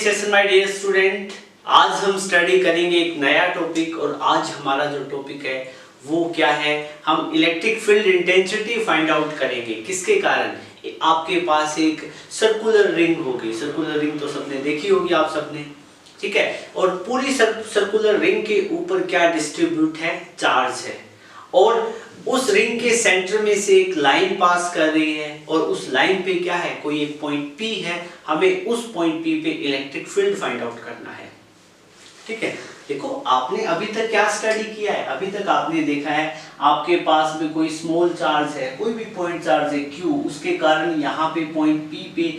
Session my dear student, आज हम study करेंगे एक नया टॉपिक। और आज हमारा जो टॉपिक है वो क्या है, हम electric field intensity find out करेंगे। किसके कारण? आपके पास एक सर्कुलर रिंग होगी। सर्कुलर रिंग तो सबने देखी होगी आप सबने, ठीक है। और पूरी सर्कुलर रिंग के ऊपर क्या डिस्ट्रीब्यूट है? चार्ज है। और उस रिंग के सेंटर में से एक लाइन पास कर रही है और उस लाइन पे क्या है, कोई एक पॉइंट P है। हमें उस पॉइंट P पे इलेक्ट्रिक फील्ड फाइंड आउट करना है, ठीक है। देखो आपने अभी तक क्या स्टडी किया है, अभी तक आपने देखा है आपके पास में कोई स्मॉल चार्ज है, कोई भी पॉइंट चार्ज है Q, उसके कारण यहाँ पे पॉइंट P पे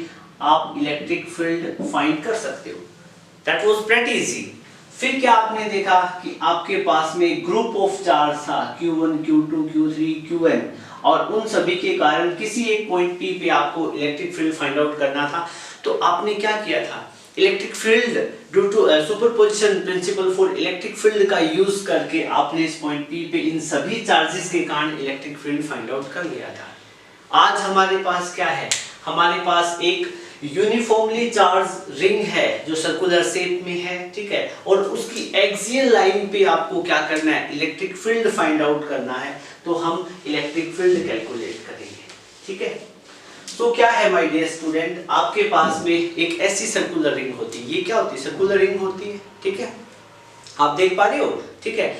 आप इलेक्ट्रिक फील्ड फाइंड कर सकते हो। That was pretty easy. फिर क्या आपने देखा कि आपके पास में ग्रुप ऑफ चार्ज था Q1, Q2, Q3, Qn, और उन सभी के कारण किसी एक पॉइंट P पे आपको इलेक्ट्रिक फील्ड फाइंड आउट करना था। तो आपने क्या किया था, electric field due to superposition principle for electric field का यूज करके आपने इस पॉइंट P पे इन सभी चार्जेस के कारण इलेक्ट्रिक फील्ड फाइंड आउट कर लिया था। आज हमारे पास क्या है, हमारे पास एक यूनिफॉर्मली चार्ज रिंग है जो सर्कुलर शेप में है, ठीक है। और उसकी एक्सियल लाइन पे आपको क्या करना है, इलेक्ट्रिक फील्ड फाइंड आउट करना है। तो हम इलेक्ट्रिक फील्ड कैलकुलेट करेंगे, ठीक है। तो क्या है माय डियर स्टूडेंट, आपके पास में एक ऐसी सर्कुलर रिंग होती है। ये क्या होती है? सर्कुलर रिंग होती है, ठीक है। आप देख पा रहे हो, ठीक है।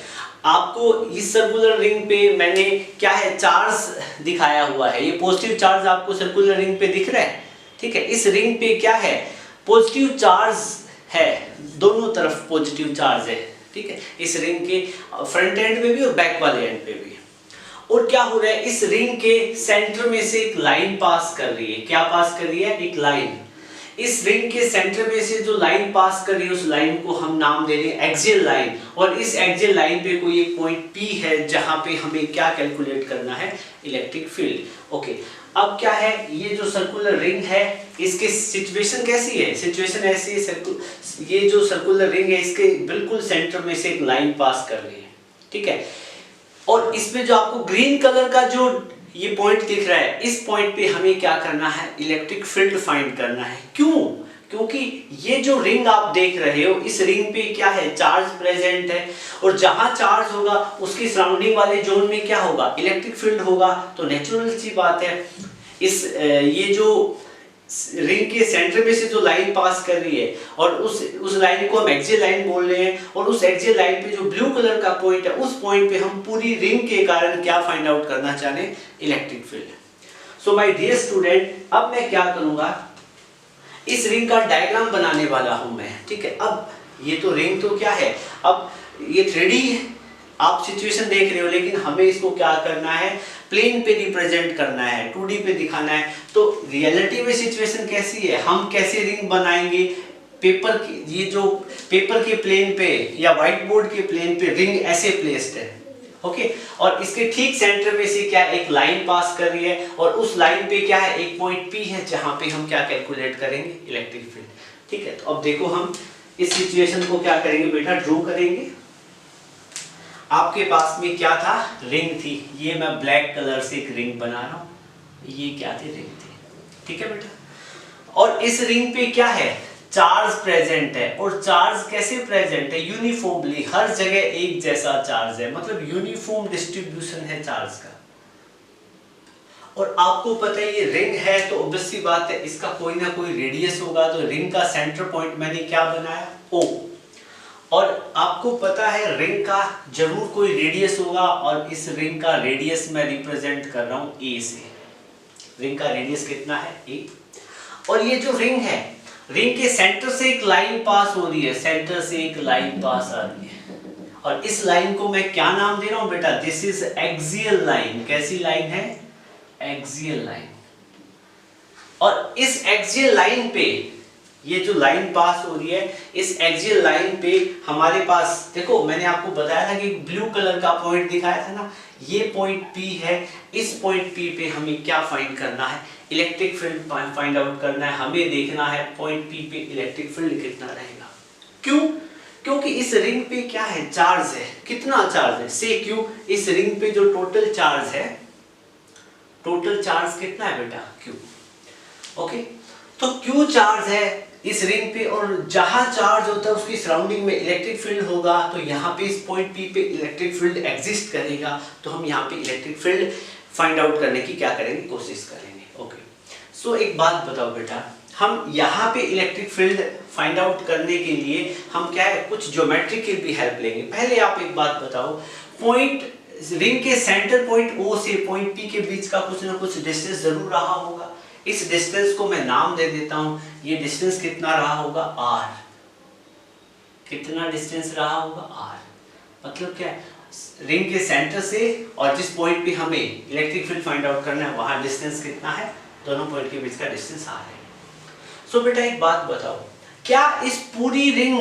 आपको इस सर्कुलर रिंग पे मैंने क्या है, चार्ज दिखाया हुआ है। ये पॉजिटिव चार्ज आपको सर्कुलर रिंग पे दिख रहा है, ठीक है। इस रिंग पे क्या है, पॉजिटिव चार्ज है, दोनों तरफ पॉजिटिव चार्ज है, ठीक है। इस रिंग के फ्रंट एंड पे भी और बैक वाले एंड पे भी। और क्या हो रहा है, इस रिंग के सेंटर में से एक लाइन पास कर रही है। क्या पास कर रही है? एक लाइन। इस रिंग के सेंटर में से जो लाइन पास कर रही है उस लाइन को हम नाम दे रहे हैं एक्सियल लाइन। और इस एक्सियल लाइन पे कोई एक पॉइंट P है जहां पे हमें क्या कैलकुलेट करना है, इलेक्ट्रिक फील्ड। ओके, अब क्या है, ये जो सर्कुलर रिंग है इसके सिचुएशन कैसी है? सिचुएशन ऐसी है, ये जो सर्कुलर रिंग है इसके बिल्कुल सेंटर में से एक लाइन पास कर रही है, ठीक है। और इसमें जो आपको ग्रीन कलर का जो ये पॉइंट दिख रहा है, इस पॉइंट पे हमें क्या करना है, इलेक्ट्रिक फील्ड फाइंड करना है। क्यों? क्योंकि ये जो रिंग आप देख रहे हो, इस रिंग पे क्या है, चार्ज प्रेजेंट है। और जहां चार्ज होगा उसकी सराउंडिंग वाले जोन में क्या होगा, इलेक्ट्रिक फील्ड होगा। तो नेचुरल सी बात है, ये जो रिंग के सेंटर में से जो लाइन पास कर रही है और उस लाइन को हम एक्सियल लाइन बोल रहे हैं। और उस एक्सियल लाइन पे जो ब्लू कलर का पॉइंट है, उस पॉइंट पे हम पूरी रिंग के कारण क्या फाइंड आउट करना चाह रहे हैं, electric field. So my dear student, अब मैं क्या करूंगा, इस रिंग का डायग्राम बनाने वाला हूं मैं, ठीक है। अब ये तो रिंग तो क्या है, अब ये 3D है, आप सिचुएशन देख रहे हो, लेकिन हमें इसको क्या करना है, प्लेन पे रिप्रेजेंट करना है, 2D पे दिखाना है। तो रियलिटी में सिचुएशन कैसी है, हम कैसे रिंग बनाएंगे, पेपर की, ये जो पेपर के प्लेन पे या व्हाइट बोर्ड के प्लेन पे रिंग ऐसे प्लेस्ड है, ओके। और इसके ठीक सेंटर में से क्या एक लाइन पास कर रही है और उस लाइन पे क्या है, एक पॉइंट P है जहां पे हम क्या कैलकुलेट करेंगे, इलेक्ट्रिक फील्ड, ठीक है। तो अब देखो हम इस सिचुएशन को क्या करेंगे बेटा, ड्रॉ करेंगे। आपके पास में क्या था, रिंग थी। ये मैं ब्लैक कलर से एक रिंग बना रहा हूं, ये क्या थी, रिंग थी, ठीक है बेटा। और इस रिंग पे क्या है, चार्ज प्रेजेंट है। और चार्ज कैसे प्रेजेंट है, यूनिफॉर्मली, हर जगह एक जैसा चार्ज है, मतलब यूनिफॉर्म डिस्ट्रीब्यूशन है चार्ज का। और आपको पता है ये रिंग है तो ऑब्वियस सी बात है इसका कोई ना कोई रेडियस होगा। तो रिंग का सेंटर पॉइंट मैंने क्या बनाया, O। और आपको पता है रिंग का जरूर कोई रेडियस होगा, और इस रिंग का रेडियस मैं रिप्रेजेंट कर रहा हूं A से। रिंग का रेडियस कितना है, A। और ये जो रिंग है, रिंग के सेंटर से एक लाइन पास हो रही है, सेंटर से एक लाइन पास आ रही है। और इस लाइन को मैं क्या नाम दे रहा हूं बेटा, दिस इज एक्सियल लाइन। कैसी लाइन है, एक्सियल लाइन। और इस एक्सियल लाइन पे ये जो लाइन पास हो रही है, इस एक्सियल लाइन पे हमारे पास, देखो मैंने आपको बताया था कि ब्लू कलर का पॉइंट दिखाया था ना, ये पॉइंट P है। इस पॉइंट P पे हमें क्या फाइंड करना है, इलेक्ट्रिक फील्ड फाइंड आउट करना है। हमें देखना है पॉइंट P पे इलेक्ट्रिक फील्ड कितना रहेगा। क्यों? क्योंकि इस रिंग पे क्या है, चार्ज है। कितना चार्ज है, से Q। इस रिंग पे जो टोटल चार्ज है, टोटल चार्ज कितना है बेटा, Q, ओके। तो Q चार्ज है, इस रिंग पे, और जहां चार्ज होता है उसकी सराउंडिंग में इलेक्ट्रिक फील्ड होगा, तो यहाँ पे इस पॉइंट P पे इलेक्ट्रिक फील्ड एग्जिस्ट करेगा। तो हम यहाँ पे इलेक्ट्रिक फील्ड फाइंड आउट करने की क्या करेंगे, कोशिश करेंगे। ओके, सो एक बात बताओ बेटा, हम यहाँ पे इलेक्ट्रिक फील्ड फाइंड आउट करने के लिए हम क्या है, कुछ ज्योमेट्री की भी हेल्प लेंगे। पहले आप एक बात बताओ, पॉइंट रिंग के सेंटर पॉइंट O से पॉइंट P के बीच का कुछ ना कुछ डिस्टेंस जरूर रहा होगा। इस डिस्टेंस को मैं नाम दे देता हूं, ये डिस्टेंस कितना रहा होगा, R। कितना डिस्टेंस रहा होगा, R। मतलब क्या है, रिंग के सेंटर से और जिस पॉइंट पे हमें इलेक्ट्रिक फील्ड फाइंड आउट करना है वहां डिस्टेंस कितना है, दोनों पॉइंट के बीच का डिस्टेंस R है। सो बेटा एक बात बताओ, क्या इस पूरी रिंग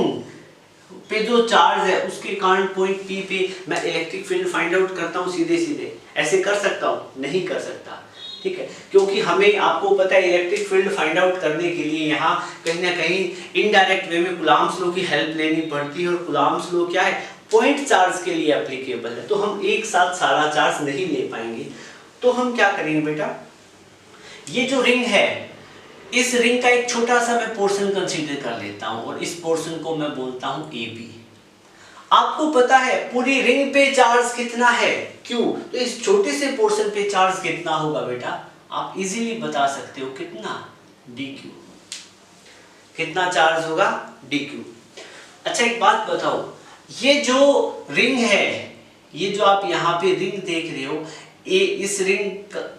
पे जो चार्ज है उसके कारण पॉइंट P पे मैं इलेक्ट्रिक फील्ड फाइंड आउट करता हूँ सीधे सीधे? ऐसे कर सकता हूँ? नहीं कर सकता, ठीक है, क्योंकि हमें, आपको पता है, इलेक्ट्रिक फील्ड फाइंड आउट करने के लिए यहाँ कहीं ना कहीं इनडायरेक्ट वे में कूलम्ब्स लॉ की हेल्प लेनी पड़ती है, और कूलम्ब्स लॉ क्या है, पॉइंट चार्ज के लिए एप्लीकेबल है। तो हम एक साथ सारा चार्ज नहीं ले पाएंगे। तो हम क्या करेंगे बेटा, ये जो रिंग है, इस रिंग का एक छोटा सा मैं पोर्शन कंसीडर कर लेता हूं, और इस पोर्शन को मैं बोलता हूं AB। आपको पता है पूरी रिंग पे चार्ज कितना है, Q, तो इस छोटे से पोर्शन पे चार्ज कितना होगा बेटा, आप इजीली बता सकते हो, कितना, dq। कितना चार्ज होगा, dq। अच्छा एक बात बताओ, ये जो रिंग है, ये जो आप यहाँ पे रिंग देख रहे हो, इस रिंग,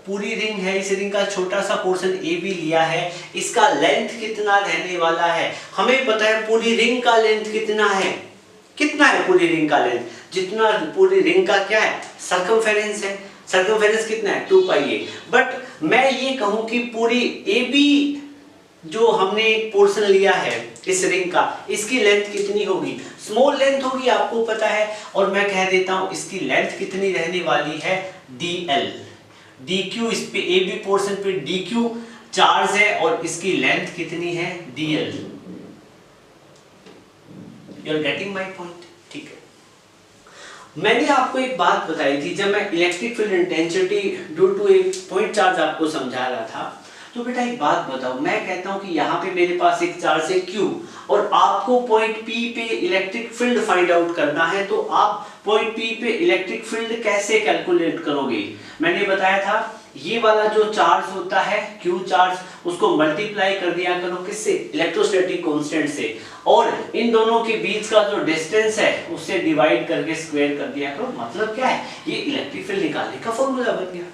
पूरी रिंग है, इस रिंग का छोटा सा पोर्शन AB लिया है, इसका लेंथ कितना रहने वाला है? हमें पता है पूरी रिंग का लेंथ कितना है, कितना है पूरी रिंग का लेंथ, जितना पूरी रिंग का क्या है, सर्कमफेरेंस है। सर्कमफेरेंस कितना है, 2πa। बट मैं ये कहूं कि पूरी AB जो हमने एक पोर्शन लिया है इस रिंग का, इसकी लेंथ कितनी होगी, स्मॉल लेंथ होगी, आपको पता है, और मैं कह देता हूं इसकी लेंथ कितनी रहने वाली है, dl। dq, इस पे AB पोर्शन पे dq चार्ज है और इसकी लेंथ कितनी है, dl। You are getting my point, ठीक है। मैंने आपको एक बात बताई थी, जब मैं electric field intensity due to a point charge आपको समझा रहा था, तो बेटा एक बात बताओ, मैं कहता हूं कि यहाँ पे मेरे पास एक चार्ज है Q, और आपको पॉइंट P पे इलेक्ट्रिक फील्ड फाइंड आउट करना है, तो आप पॉइंट P पे इलेक्ट्रिक फील्ड कैसे कैलकुलेट करोगे? मैंने बताया था, ये वाला जो चार्ज होता है Q चार्ज, उसको मल्टीप्लाई कर दिया करो किससे, इलेक्ट्रोस्टैटिक कांस्टेंट से, और इन दोनों के बीच का जो डिस्टेंस है उससे डिवाइड करके स्क्वायर कर दिया करो। मतलब क्या है, ये इलेक्ट्रिक फील्ड निकालने का फॉर्मूला बन गया।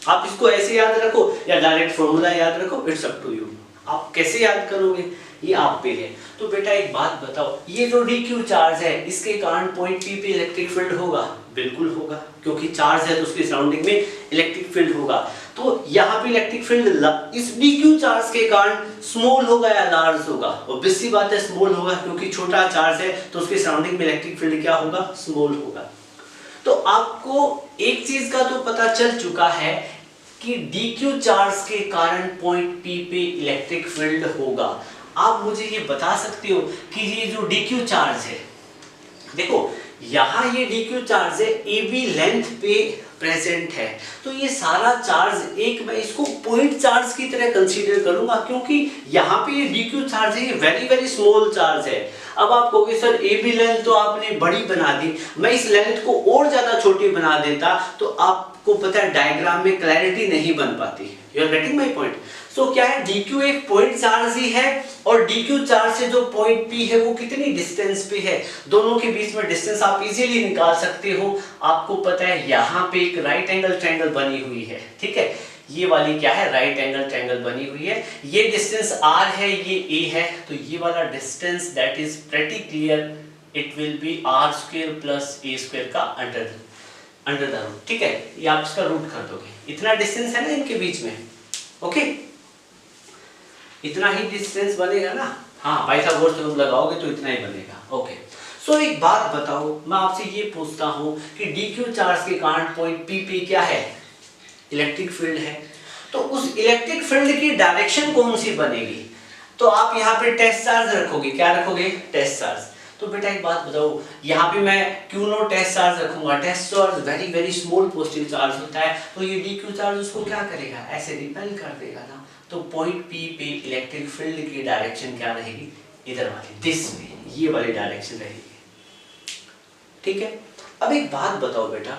आप इसको ऐसे याद रखो या डायरेक्ट फॉर्मूला याद रखो, इट्स अप टू यू। आप कैसे याद करोगे, ये आप पे है। तो बेटा एक बात बताओ, ये जो dq चार्ज है, इसके कारण पॉइंट P पे इलेक्ट्रिक फील्ड होगा? बिल्कुल होगा, क्योंकि चार्ज है तो उसकी सराउंडिंग में इलेक्ट्रिक फील्ड होगा। तो यहाँ पे इलेक्ट्रिक फील्ड इस dq चार्ज के कारण स्मॉल होगा या लार्ज होगा? ऑब्वियस सी बात है, स्मॉल होगा, क्योंकि छोटा चार्ज है तो उसकी सराउंडिंग में इलेक्ट्रिक फील्ड क्या होगा, स्मॉल होगा। तो आपको एक चीज का तो पता चल चुका है कि dq चार्ज के कारण पॉइंट P पे इलेक्ट्रिक फील्ड होगा। आप मुझे ये बता सकते हो कि ये जो dq चार्ज है, देखो यहाँ ये dq चार्ज है, AB लेंथ पे प्रेजेंट है, तो ये सारा चार्ज एक, मैं इसको पॉइंट चार्ज की तरह कंसीडर करूंगा, क्योंकि यहाँ पे ये dq चार्ज है, ये वेरी वेरी स्मॉल चार्ज है। अब आप कहोगे सर AB लेंथ तो आपने बड़ी बना दी, मैं इस लेंथ को और ज्यादा छोटी बना देता तो आपको पता है डायग्राम में क्लैरिटी नहीं बन पाती। You are getting my point. So क्या है, dq एक पॉइंट चार्ज ही है, और dq चार्ज से जो पॉइंट P है वो कितनी डिस्टेंस पे है, दोनों के बीच में डिस्टेंस आप इजीली निकाल सकते हो। आपको पता है यहाँ पे एक राइट एंगल ट्रायंगल बनी हुई है, ठीक है, ये वाली क्या है, राइट एंगल ट्रायंगल बनी हुई है, ये डिस्टेंस r है, ये a है, तो ये वाला distance that is pretty clear, it will be r² plus a² का अंडर द रूट, ठीक है, ये आप इसका रूट कर दोगे, इतना डिस्टेंस है ना इनके बीच में, ओके, इतना ही डिस्टेंस बनेगा ना, हाँ पाइथागोरस से तुम लगाओगे तो इतना ही बनेगा, ओके। सो एक बात बताओ, मैं आपसे ये पूछता हूँ कि dq चार्ज के कारण पॉइंट P पे क्या है, इलेक्ट्रिक फील्ड है, तो उस इलेक्ट्रिक फील्ड की डायरेक्शन कौन सी बनेगी? तो आप यहाँ पे टेस्ट चार्ज रखोगे, क्या रखोगे, टेस्ट चार्ज। तो बेटा एक बात बताओ, यहाँ पे मैं Q0 टेस्ट चार्ज रखूंगा, test charge very very small positive charge होता है, तो ये dq चार्ज उसको क्या करेगा, ऐसे रिपेल कर देगा ना, तो पॉइंट P पे इलेक्ट्रिक फील्ड की डायरेक्शन क्या रहेगी, इधर वाली, दिस वे, ये वाली डायरेक्शन रहेगी। ठीक है, अब एक बात बताओ बेटा,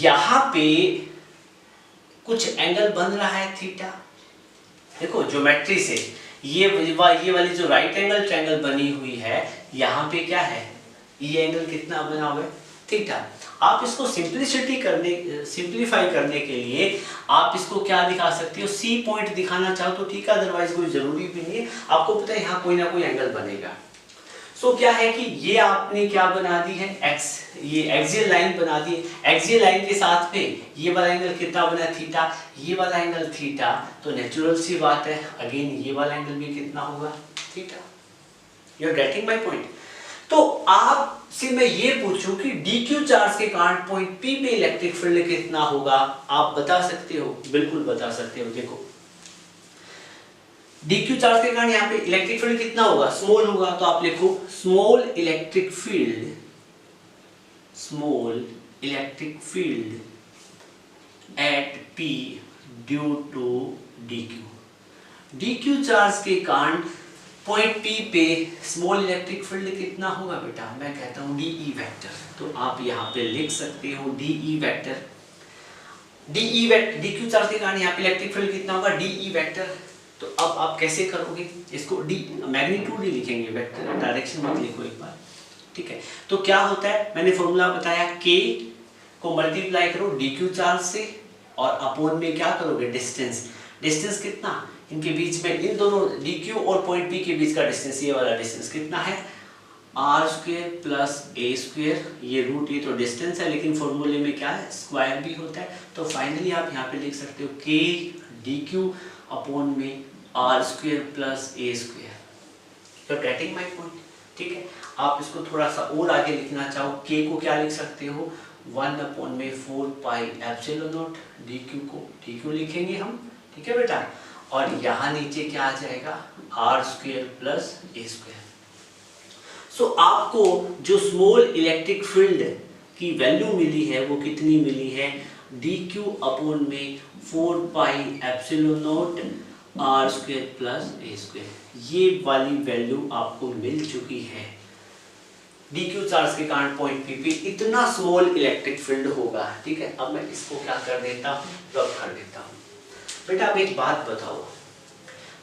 यहां पे कुछ एंगल बन रहा है थीटा, देखो ज्योमेट्री से ये वाली जो राइट एंगल ट्रायंगल बनी हुई है, यहाँ पे क्या है, ये एंगल कितना बना हुआ है, थीटा। आप इसको सिंप्लीफाई करने के लिए आप इसको क्या दिखा सकते हो, सी पॉइंट दिखाना चाहो तो ठीक है, अदरवाइज कोई जरूरी भी नहीं है। आपको पता है यहाँ कोई ना कोई एंगल बनेगा। सो क्या है कि ये आपने क्या बना दी है, एक्स, ये एक्सियल लाइन बना दी है। एक्सियल लाइन के साथ में ये वाला एंगल कितना बना, थीटा, ये वाला एंगल थीटा, तो नेचुरल सी बात है अगेन ये वाला एंगल भी कितना होगा, theta. You are getting my point. तो आपसे मैं ये पूछूं कि dq चार्ज के कारण पॉइंट P में इलेक्ट्रिक फील्ड कितना होगा, आप बता सकते हो, बिल्कुल बता सकते हो। देखो dq चार्ज के कारण यहाँ पे इलेक्ट्रिक फील्ड कितना होगा, स्मॉल होगा, तो आप लिखो small electric field at P due to dq charge के कारण पॉइंट P पे स्मॉल इलेक्ट्रिक फील्ड कितना होगा बेटा, मैं कहता हूं dE वेक्टर। तो आप यहाँ पे लिख सकते हो dE वेक्टर, dq चार्ज के कारण यहाँ पे इलेक्ट्रिक फील्ड कितना होगा, dE वेक्टर। तो अब आप कैसे करोगे इसको, मैग्नीट्यूड ही लिखेंगे, वेक्टर डायरेक्शन मत लिखो एक बार, ठीक है। तो क्या होता है, मैंने फॉर्मूला बताया, k को मल्टीप्लाई करो dq चार्ज से और अपॉन में क्या करोगे, डिस्टेंस कितना, इनके बीच में, इन दोनों dq और पॉइंट P के बीच का डिस्टेंस, ये वाला डिस्टेंस कितना है, r² + a², ये रूट, ये तो डिस्टेंस है, लेकिन फॉर्मूले में क्या है, स्क्वायर भी होता है। तो फाइनली आप यहाँ पे लिख सकते हो k dq अपॉन में r² + a²। तो गेटिंग माय पॉइंट, ठीक है। आप इसको थोड़ा सा और आगे लिखना चाहो, k को क्या लिख सकते हो, 1/4πε0 dq को dq लिखेंगे हम, ठीक है बेटा। और यहाँ नीचे क्या आ जाएगा, r² + a²। सो आपको जो स्मॉल इलेक्ट्रिक फील्ड की वैल्यू मिली है वो कितनी मिली है, dq अपॉन में 4πε0 r² + a²। ये वाली वैल्यू आपको मिल चुकी है। dq चार्ज के कारण पॉइंट P पे इतना स्मॉल इलेक्ट्रिक फील्ड होगा, ठीक है। अब मैं इसको क्या कर देता हूँ, रब कर देता हूँ। बेटा अब एक बात बताओ,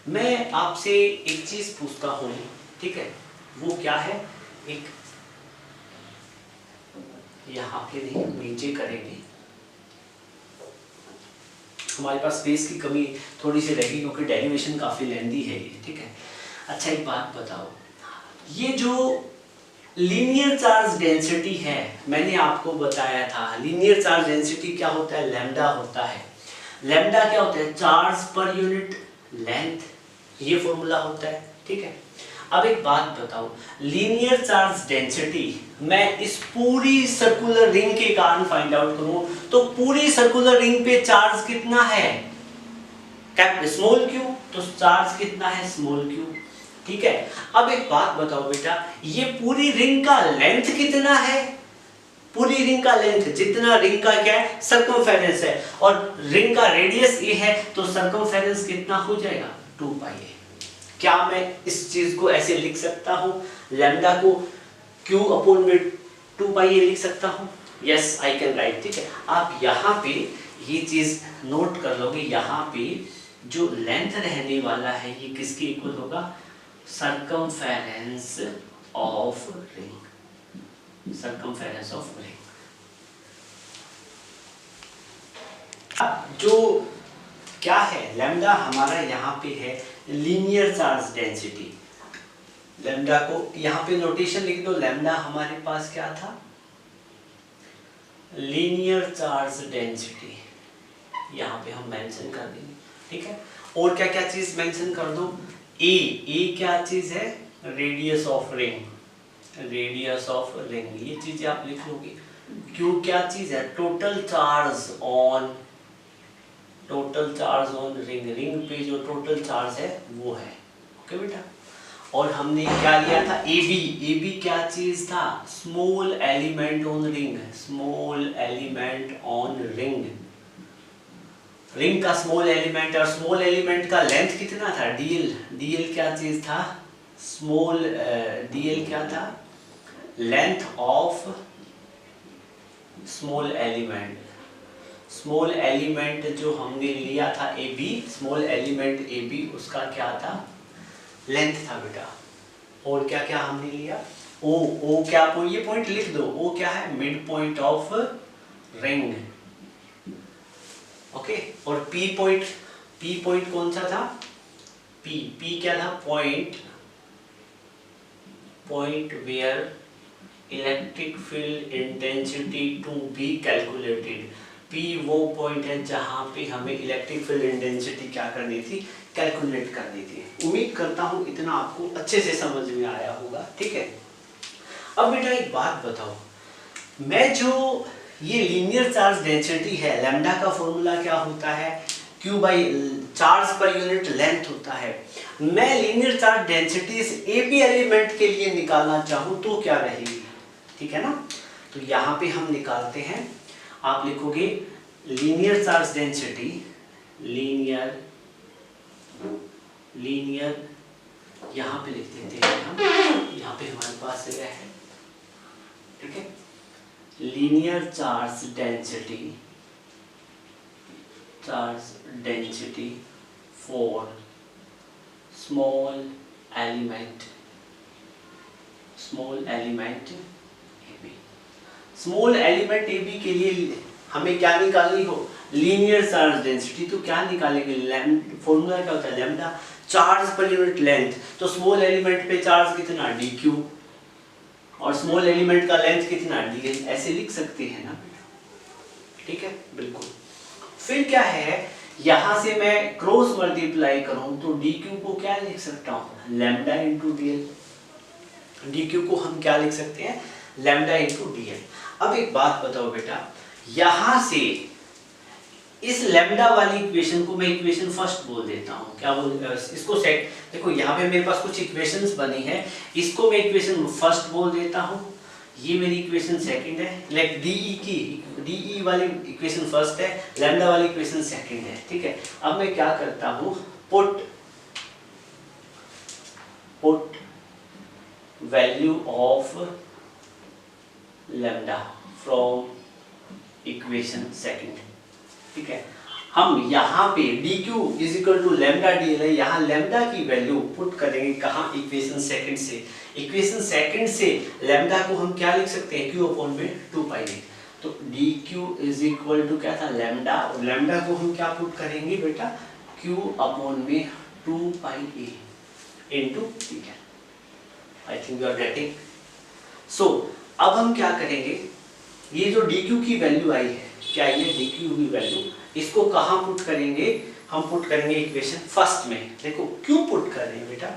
मैं आपसे एक चीज पूछता हूँ, ठीक है, वो क्या है, एक यहाँ पे नहीं, नीचे करेंगे, हमारे पास स्पेस की कमी थोड़ी सी रहेगी क्योंकि डेरिवेशन काफी लेंदी है ये, ठीक है। अच्छा एक बात बताओ, ये जो लीनियर चार्ज डेंसिटी है, मैंने आपको बताया था लीनियर चार्ज डेंसिटी क्या होता है, लैम्डा होता है। लैम्डा क्या होता है, चार्ज पर यूनिट लेंथ, ये फॉर्मूला होता है, ठीक है। अब एक बात बताओ, लीनियर चार्ज डेंसिटी मैं इस पूरी सर्कुलर रिंग के कारण फाइंड आउट करूं, तो पूरी सर्कुलर रिंग पे चार्ज कितना है, स्मॉल क्यू, तो चार्ज कितना है, स्मॉल क्यू, ठीक है। अब एक बात बताओ बेटा, ये पूरी रिंग का लेंथ कितना है, पूरी रिंग का लेंथ जितना रिंग का क्या है, सर्कमफेरेंस है, और रिंग का रेडियस ये है, तो सर्कमफेरेंस कितना हो जाएगा, 2π। क्या मैं इस चीज को ऐसे लिख सकता हूं, लैम्डा को q अपॉन में 2π लिख सकता हूं, यस आई कैन राइट, ठीक है। आप यहाँ पे ये चीज नोट कर लोगे, यहाँ पे जो लेंथ रहने वाला है ये किसके इक्वल होगा, circumference of ring, circumference of ring. जो क्या है, लैम्डा हमारा यहाँ पे है लीनियर चार्ज डेंसिटी। लैम्डा को यहाँ पे नोटेशन लिख दो, लैम्डा हमारे पास क्या था, लीनियर चार्ज डेंसिटी, यहाँ पे हम मेंशन कर देंगे, ठीक है। और क्या क्या चीज मेंशन कर दो, ए क्या चीज है, radius of ring, radius of ring, ये चीजें आप लिख लोगे। क्यू क्या चीज है, total charge on ring, ring पे जो टोटल चार्ज है वो है, ओके बेटा। और हमने क्या लिया था, ए बी क्या चीज था, small element on ring, small element on ring, ring का स्मॉल एलिमेंट, और स्मॉल एलिमेंट का लेंथ कितना था, डीएल। डीएल क्या चीज था, स्मॉल डीएल क्या था, length of small element. Small element जो हमने लिया था A B, small element A B, उसका क्या था, लेंथ था बेटा। और क्या क्या हमने लिया, ओ, ओ क्या, ये पॉइंट लिख दो, ओ क्या है, mid point of ring, okay. और पी पॉइंट कौन सा था, पी क्या था, point where electric field intensity to be calculated. P वो पॉइंट है जहां पे हमें इलेक्ट्रिक फील्ड इंटेंसिटी क्या करनी थी, कैलकुलेट करनी थी। उम्मीद करता हूं इतना आपको अच्छे से समझ में आया होगा, ठीक है। अब बेटा एक बात बताओ, मैं जो ये लीनियर चार्ज डेंसिटी है, लैम्डा का फॉर्मूला क्या होता है, Q बाई चार्ज पर यूनिट लेंथ होता है। मैं linear charge density A B element के लिए निकालना चाहूं तो क्या रहेगी, ठीक है ना। तो यहाँ पे हम निकालते हैं, आप लिखोगे लीनियर चार्ज डेंसिटी, लीनियर यहाँ पे लिख देते हैं हम, यहाँ पे हमारे पास जगह है, ठीक है। Linear charge density for small element small element A B के लिए हमें क्या निकालनी हो, लीनियर चार्ज डेंसिटी। तो क्या निकालेंगे, फॉर्मूला क्या होता है, लैम्डा, चार्ज पर यूनिट लेंथ। तो स्मॉल एलिमेंट पे चार्ज कितना, डी क्यू, और स्मॉल एलिमेंट का लेंथ कितना, डी एल, ऐसे लिख सकते हैं ना, ठीक है, बिल्कुल। फिर क्या है, यहां से मैं क्रॉस मल्टीप्लाई करूं तो डी क्यू को क्या लिख सकता हूं, lambda into D L. D Q को हम क्या लिख सकते हैं, लैम्डा इंटू डी एल। अब एक बात बताओ बेटा, यहां से इस लैम्डा वाली इक्वेशन को मैं इक्वेशन फर्स्ट बोल देता हूं, क्या बोल, इसको सेट, देखो यहाँ पे मेरे पास कुछ इक्वेशंस बनी है, इसको मैं इक्वेशन फर्स्ट बोल देता हूं, ये मेरी इक्वेशन सेकंड है, लाइक डीई वाली इक्वेशन फर्स्ट है, लैम्डा वाली इक्वेशन सेकंड है, ठीक है। अब मैं क्या करता हूं, put value of lambda from equation second, ठीक है। हम यहाँ पे dq is equal to lambda D L है, यहाँ लैम्डा की वैल्यू पुट करेंगे कहाँ, इक्वेशन सेकंड से। इक्वेशन सेकंड से लैम्डा को हम क्या लिख सकते हैं, q अपॉन में 2 पाई। तो dq इज इक्वल टू क्या था, लैम्डा, और लैम्डा को हम क्या पुट करेंगे बेटा, q अपॉन में 2 pi a into D L. I think you are getting. So अब हम क्या करेंगे, ये जो dq की वैल्यू आई है, क्या ये dq की वैल्यू, इसको कहाँ पुट करेंगे, हम पुट करेंगे इक्वेशन फर्स्ट में। देखो क्यों पुट कर रहे हैं बेटा,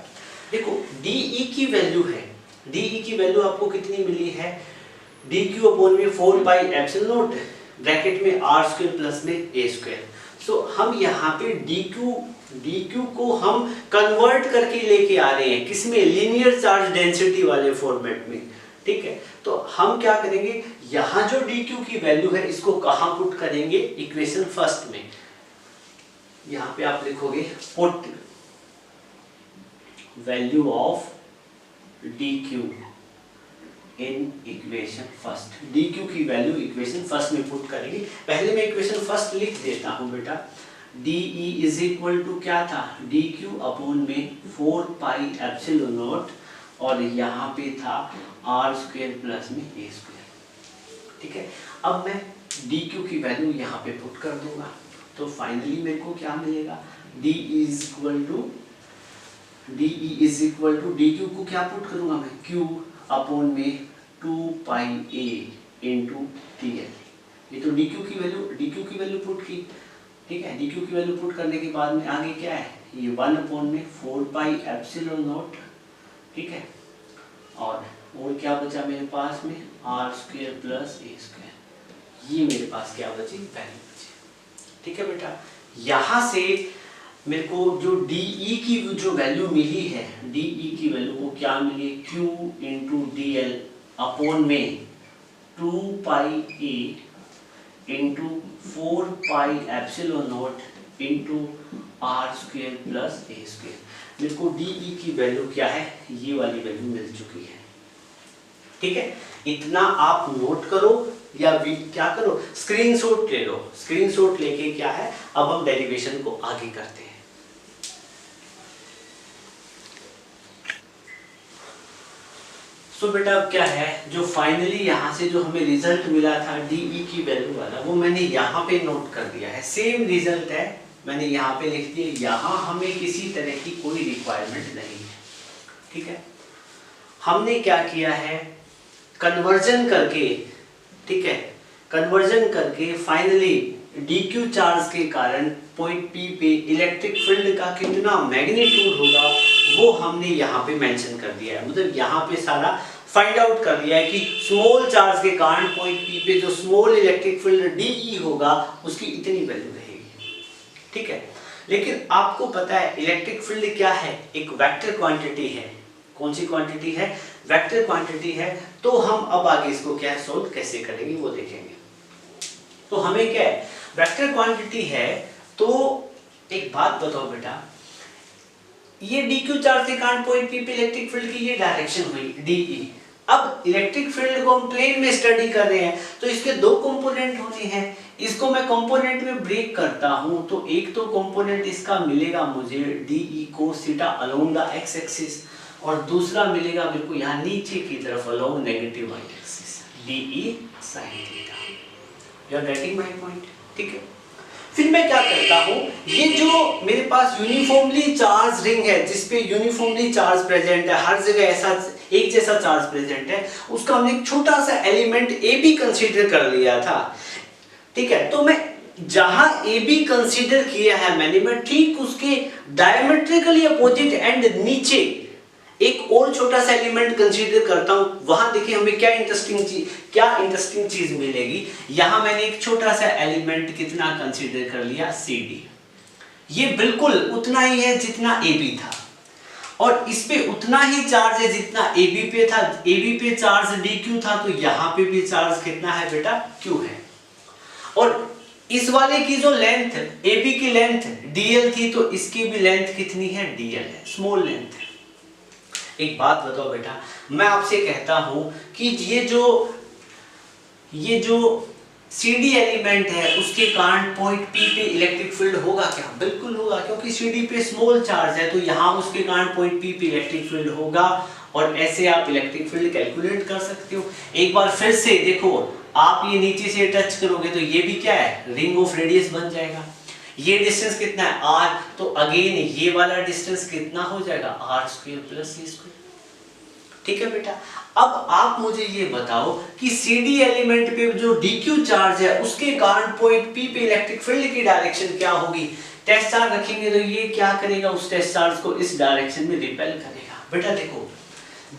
देखो de की वैल्यू है, de की वैल्यू आपको कितनी मिली है, dq अपॉन में 4 पाई एप्सिलॉन नॉट ब्रैकेट में r स्क्वायर प्लस में a स्क्वायर। सो हम यहाँ पे dq को हम कन्वर्ट करके लेके आ रहे हैं, किसमें, लीनियर चार्ज डेंसिटी वाले फॉर्मेट में, ठीक है। तो हम क्या करेंगे, यहां जो dq की वैल्यू है इसको कहां पुट करेंगे, इक्वेशन फर्स्ट में। यहां पे आप लिखोगे put value of dq in equation first. dq की वैल्यू इक्वेशन फर्स्ट में पुट करेंगे। पहले मैं इक्वेशन फर्स्ट लिख देता हूं बेटा, de इज इक्वल टू क्या था, dq अपॉन में 4 पाई एप्सिलॉन नॉट, और यहाँ पे था r स्क्वायर प्लस में a स्क्वायर, ठीक है। अब मैं dq की वैल्यू यहाँ पे पुट कर दूंगा, तो फाइनली मेरे को क्या मिलेगा, de is equal to dq को क्या पुट करूंगा मैं, q अपॉन में 2 pi a into D L. ये तो dq की वैल्यू पुट की, ठीक है। dq की वैल्यू पुट करने के बाद में आगे क्या है, ये 1 अपॉन में 4 पाई एप्सिलॉन नॉट, ठीक है। और क्या बचा मेरे पास में, r square plus a square, ये मेरे पास क्या बची, वैल्यू बची, ठीक है बेटा। यहाँ से मेरे को जो de की जो वैल्यू मिली है, de की वैल्यू को क्या मिली, q into D L upon में 2 pi a into 4 pi epsilon naught into R square plus A square. मेरे को डी ई की वैल्यू क्या है, ये वाली वैल्यू मिल चुकी है। ठीक है, इतना आप नोट करो या क्या करो, स्क्रीनशॉट ले लो। स्क्रीनशॉट लेके क्या है, अब हम डेरिवेशन को आगे करते हैं। तो बेटा अब क्या है, जो फाइनली यहाँ से जो हमें रिजल्ट मिला था डीई की वैल्यू वाला, वो मैंने यहाँ पे नोट कर दिया है। सेम रिजल्ट है, मैंने यहाँ पे लिख दिया। यहाँ हमें किसी तरह की कोई रिक्वायरमेंट नहीं है। ठीक है, हमने क्या किया है, कन्वर्जन करके, ठीक है, कन्वर्जन करके फाइनली डीक्यू चार्ज के कारण पॉइंट पी पे इलेक्ट्रिक फील्ड का कितना मैग्नीट्यूड होगा वो हमने यहाँ पे मेंशन कर दिया है। मतलब यहाँ पे सारा फाइंड आउट कर दिया है कि स्मॉल चार्ज के कारण पॉइंट पी पे जो स्मॉल इलेक्ट्रिक फील्ड डीई होगा उसकी इतनी वैल्यू रहेगी। ठीक है, लेकिन आपको पता है इलेक्ट्रिक फील्ड क्या है, एक वेक्टर क्वांटिटी है। कौन सी क्वांटिटी है, वेक्टर क्वांटिटी है। तो हम अब आगे इसको क्या सोल्व कैसे करेंगे वो देखेंगे। तो हमें क्या है, वेक्टर क्वांटिटी है। तो एक बात बताओ बेटा, ये dq चार्ज के कारण पॉइंट p पे इलेक्ट्रिक फील्ड की ये डायरेक्शन हुई de। अब इलेक्ट्रिक फील्ड को हम प्लेन में स्टडी कर रहे हैं तो इसके दो कंपोनेंट होने हैं। इसको मैं कंपोनेंट में ब्रेक करता हूं तो एक तो कंपोनेंट इसका मिलेगा मुझे de cos theta along the x axis, और दूसरा मिलेगा मेरे को यहाँ नीचे की तरफ along negative y axis de sin theta. You are getting my point? ठीक है, फिर मैं क्या करता हूं, ये जो मेरे पास यूनिफॉर्मली चार्ज रिंग है जिसपे यूनिफॉर्मली चार्ज प्रेजेंट है, हर जगह ऐसा एक जैसा चार्ज प्रेजेंट है, उसका हमने एक छोटा सा एलिमेंट ए बी कंसीडर कर लिया था। ठीक है, तो मैं जहां ए बी कंसीडर किया है मैंने, मैं ठीक उसके डायमेट्रिकली अपोजिट एंड नीचे एक और छोटा सा एलिमेंट कंसीडर करता हूं। वहां देखिए हमें क्या इंटरेस्टिंग चीज मिलेगी। यहां मैंने एक छोटा सा एलिमेंट कितना कंसीडर कर लिया, सी डी। ये बिल्कुल उतना ही है जितना ए बी था, और इस पे उतना ही चार्ज है जितना ए बी पे था। ए बी पे चार्ज डी क्यू था, तो यहां पे भी चार्ज कितना है बेटा, क्यू है। और इस वाले की जो लेंथ ए बी की लेंथ डीएल थी, तो इसकी भी लेंथ कितनी है, डीएल है, स्मॉल लेंथ है। एक बात बताओ बेटा, मैं आपसे कहता हूं कि ये जो CD एलिमेंट है उसके कारण पॉइंट P पे इलेक्ट्रिक फील्ड होगा क्या, बिल्कुल होगा, क्योंकि CD पे स्मॉल चार्ज है तो यहाँ उसके कारण पॉइंट P पे इलेक्ट्रिक फील्ड होगा। और ऐसे आप इलेक्ट्रिक फील्ड कैलकुलेट कर सकते हो। एक बार फिर से देखो, आप ये नीचे से टच करोगे तो ये भी क्या है, रिंग ऑफ रेडियस बन जाएगा। ये डिस्टेंस कितना है, r, तो अगेन ये वाला डिस्टेंस कितना हो जाएगा, r square plus c square. ठीक है बेटा, अब आप मुझे ये बताओ कि CD एलिमेंट पे जो dq चार्ज है उसके कारण पॉइंट P पे इलेक्ट्रिक फील्ड की डायरेक्शन क्या होगी। टेस्ट चार्ज रखेंगे तो ये क्या करेगा, उस टेस्ट चार्ज को इस डायरेक्शन में रिपेल करेगा। बेटा देखो,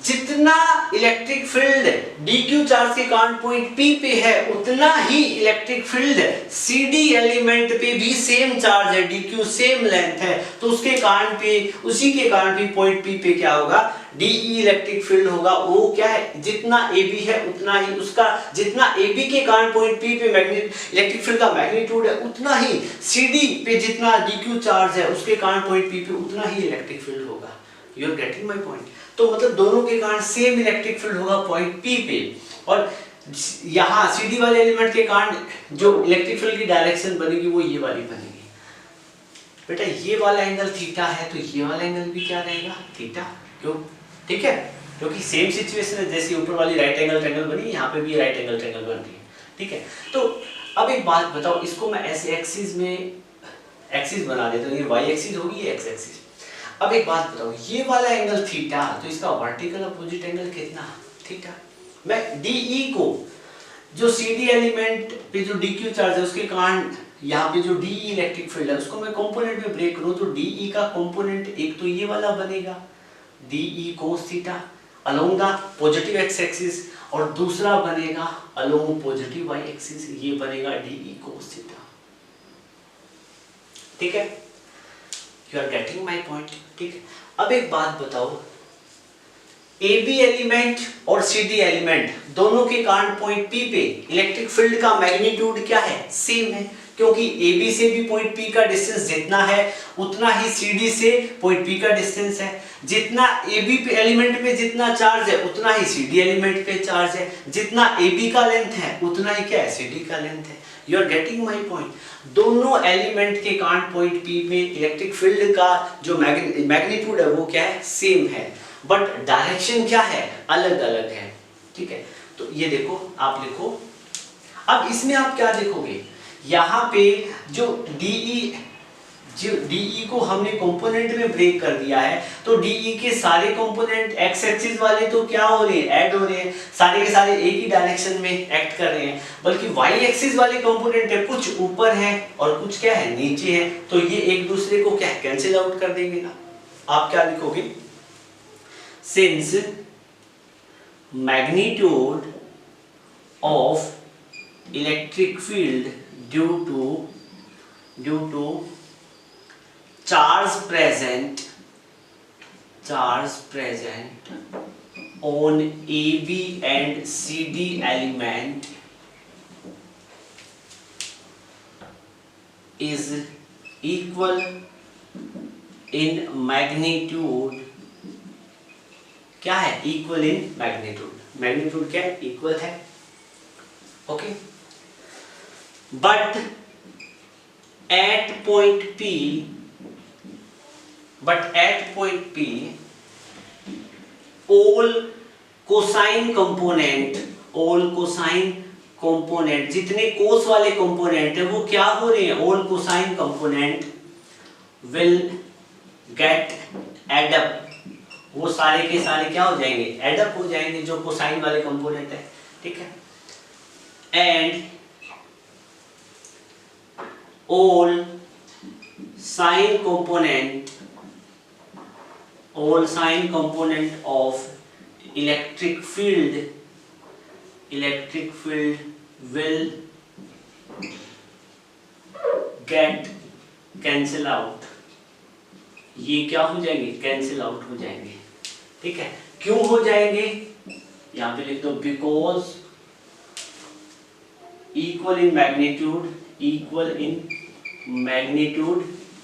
जितना इलेक्ट्रिक फील्ड dq चार्ज के कारण पॉइंट P पे है उतना ही इलेक्ट्रिक फील्ड CD एलिमेंट पे भी सेम चार्ज है, dq सेम लेंथ है, तो उसके कारण पे, उसी के कारण भी पॉइंट P पे क्या होगा, DE इलेक्ट्रिक फील्ड होगा। वो क्या है, जितना AB है उतना ही उसका, जितना AB के कारण पॉइंट P पे इलेक्ट्रिक फील्ड का मैग्नीट्यूड है उतना ही CD पे जितना dq चार्ज है उसके कारण पॉइंट P पे उतना ही इलेक्ट्रिक फील्ड होगा। You are getting my point? तो मतलब दोनों के कारण सेम इलेक्ट्रिक फील्ड होगा पॉइंट P पे, और यहाँ CD वाले एलिमेंट के कारण जो इलेक्ट्रिक फील्ड की डायरेक्शन बनेगी वो ये वाली बनेगी। बेटा ये वाला एंगल थीटा है तो ये वाला एंगल भी क्या रहेगा, थीटा। क्यों? ठीक है, क्योंकि सेम सिचुएशन है, जैसे ऊपर वाली राइट एंगल ट्रायंगल बनी, यहाँ पे भी राइट एंगल ट्रायंगल बन रही है। ठीक है, तो अब एक बात बताओ, इसको मैं ऐसे एक्सिस में एक्सिस बना देता हूँ, ये y एक्सिस होगी, ये x एक्सिस। अब एक बात बताओ, ये वाला एंगल थीटा, तो इसका वर्टिकल अपोजिट एंगल कितना, थीटा। मैं DE को, जो CD एलिमेंट पे जो DQ चार्ज है उसके कारण यहाँ पे जो DE इलेक्ट्रिक फील्ड है उसको मैं कंपोनेंट में ब्रेक करूँ तो DE का कंपोनेंट एक तो ये वाला बनेगा DE cos theta along the positive x axis, और दूसरा बनेगा अलोंग पॉजिटिव y एक्सिस, ये बनेगा DE cos थीटा। ठीक है, you are getting my point? ठीक है, अब एक बात बताओ, ए बी एलिमेंट और सी डी एलिमेंट दोनों के कारण पॉइंट पी पे इलेक्ट्रिक फील्ड का मैग्नीट्यूड क्या है, सेम है, क्योंकि ए बी से भी पॉइंट पी का डिस्टेंस जितना है उतना ही सी डी से पॉइंट पी का डिस्टेंस है। जितना ए बी पे एलिमेंट पे जितना चार्ज है उतना ही सी डी एलिमेंट पे चार्ज है। जितना ए बी का लेंथ है उतना ही क्या है, सी डी का लेंथ है। You are getting my point. दोनों एलिमेंट के कारण पॉइंट पी में इलेक्ट्रिक फील्ड का जो मैग्नीट्यूड है वो क्या है, सेम है, बट डायरेक्शन क्या है, अलग अलग है। ठीक है, तो ये देखो आप लिखो। अब इसमें आप क्या देखोगे, यहाँ पे जो DE को हमने कंपोनेंट में ब्रेक कर दिया है, तो DE के सारे कंपोनेंट एक्स एक्सिस वाले तो क्या हो रहे हैं, ऐड हो रहे हैं, सारे के सारे एक ही डायरेक्शन में एक्ट कर रहे हैं, बल्कि वाई एक्सिस वाले कंपोनेंट है कुछ ऊपर है और कुछ क्या है, नीचे है, तो ये एक दूसरे को क्या कैंसिल आउट कर देंगे ना। आप क्या लिखोगे, since magnitude of electric field due to charge present on AB and CD element is equal in magnitude। क्या है, इक्वल इन मैग्नीट्यूड। मैग्नीट्यूड क्या है, इक्वल है। Okay, but at point P all cosine component जितने कोस वाले component है वो क्या हो रहे हैं, all cosine component will get add up। वो सारे के सारे क्या हो जाएंगे, एड अप हो जाएंगे, जो कोसाइन वाले कंपोनेंट है। ठीक है, and all sine component of electric field will get cancel out। ये क्या हो जाएंगे, कैंसिल आउट हो जाएंगे। ठीक है, क्यों हो जाएंगे, यहाँ पे लिख दो, because equal in magnitude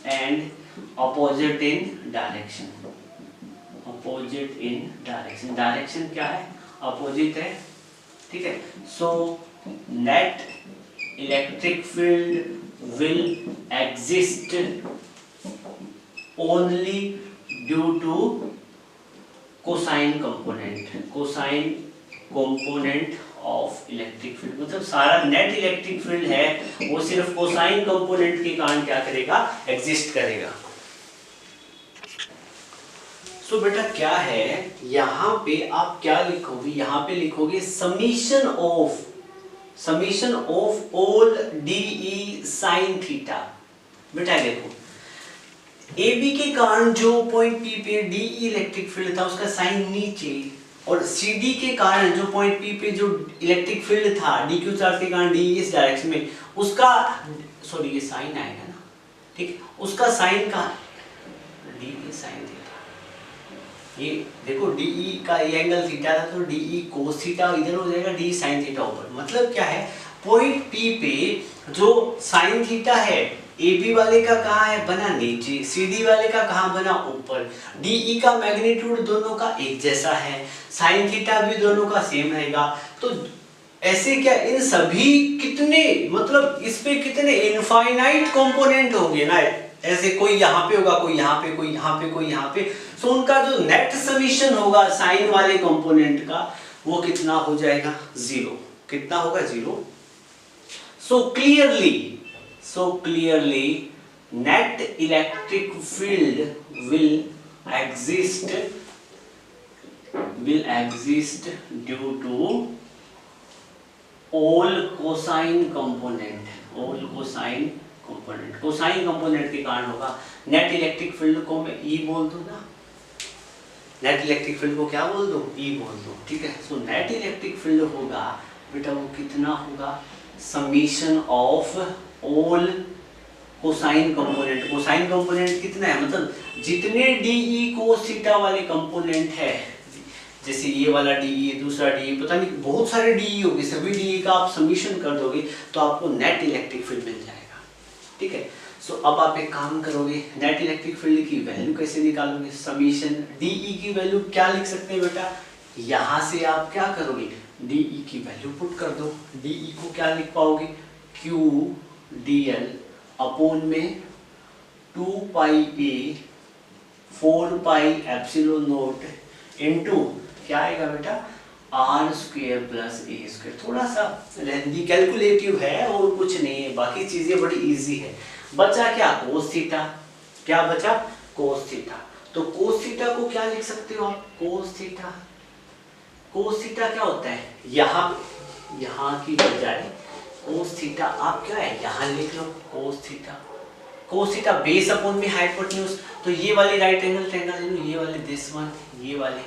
and opposite in direction. Direction क्या है, अपोजिट है। ठीक है, so net electric field will exist only due to cosine component of electric field. मतलब सारा नेट इलेक्ट्रिक फील्ड है वो सिर्फ कोसाइन कंपोनेंट के कारण क्या करेगा, एग्जिस्ट करेगा। सो बेटा क्या है, यहाँ पे आप क्या लिखोगे, यहाँ पे लिखोगे summation of all DE sine theta. बेटा देखो, AB के कारण जो पॉइंट P पे DE इलेक्ट्रिक फील्ड था उसका साइन नीचे, और CD के कारण जो पॉइंट P पे जो इलेक्ट्रिक फील्ड था DQ चार्ज के कारण DE इस डायरेक्शन में, उसका सॉरी ये साइन आएगा ना, ठीक, उसका साइन का DE साइन थीटा। ये देखो DE का ये एंगल थीटा था तो DE कोस थीटा इधर हो जाएगा, DE साइन थीटा ऊपर। मतलब क्या है, पॉइंट P पे जो साइन थीटा है AB वाले का कहाँ है, बना नीचे, CD वाले का कहाँ बना, ऊपर। DE का मैग्नीट्यूड दोनों का एक जैसा है, साइन थीटा भी दोनों का सेम रहेगा। तो ऐसे क्या इन सभी कितने, मतलब इस पे कितने इनफाइनाइट कंपोनेंट होंगे ना, ऐसे कोई यहाँ पे होगा, कोई यहाँ पे, कोई यहाँ पे, कोई यहाँ पे। सो उनका जो नेट समीशन होगा साइन वाले कंपोनेंट का वो कितना हो जाएगा, 0। कितना होगा, 0। सो clearly net electric field will exist due to all cosine component। Cosine component के कारण होगा। नेट इलेक्ट्रिक फील्ड को मैं E बोल दूं ना, नेट इलेक्ट्रिक फील्ड को क्या बोल दूं, E बोल दूं। ठीक है, सो नेट इलेक्ट्रिक फील्ड होगा बेटा, वो कितना होगा, summation of all cosine component. Cosine component कितना है, मतलब जितने DE कोस थीटा वाले कंपोनेंट है, जैसे ये वाला डीई, दूसरा डीई, पता नहीं बहुत सारे डीई होंगे, सभी डीई का आप समीशन कर दोगे तो आपको नेट इलेक्ट्रिक फील्ड मिल जाएगा। ठीक है, सो अब आप एक काम करोगे, नेट इलेक्ट्रिक फील्ड की वैल्यू कैसे निकालोगे? समीशन डीई की वैल्यू क्या लिख सकते हैं बेटा, यहाँ से आप क्या करोगे, डीई की वैल्यू पुट कर दो। डीई को क्या लिख पाओगे, क्यू डीएल अपॉन में 2 pi A 4 pi epsilon naught into क्या आएगा बेटा, R square plus A square. थोड़ा सा लेंथी कैलकुलेटिव है और कुछ नहीं है, बाकी चीजें बड़ी इजी है। बचा क्या, कोस थीटा। क्या बचा, कोस थीटा। तो कोस थीटा को क्या लिख सकते हो आप, कोस थीटा। कोस थीटा क्या होता है, यहाँ की बजाय कोस थीटा आप क्या है यहाँ लिख लो, cos theta. Cos theta base upon में हाइपोटेन्यूज, तो ये वाली राइट एंगल ट्रायंगल ले लो, ये वाले दिस वन, ये वाले,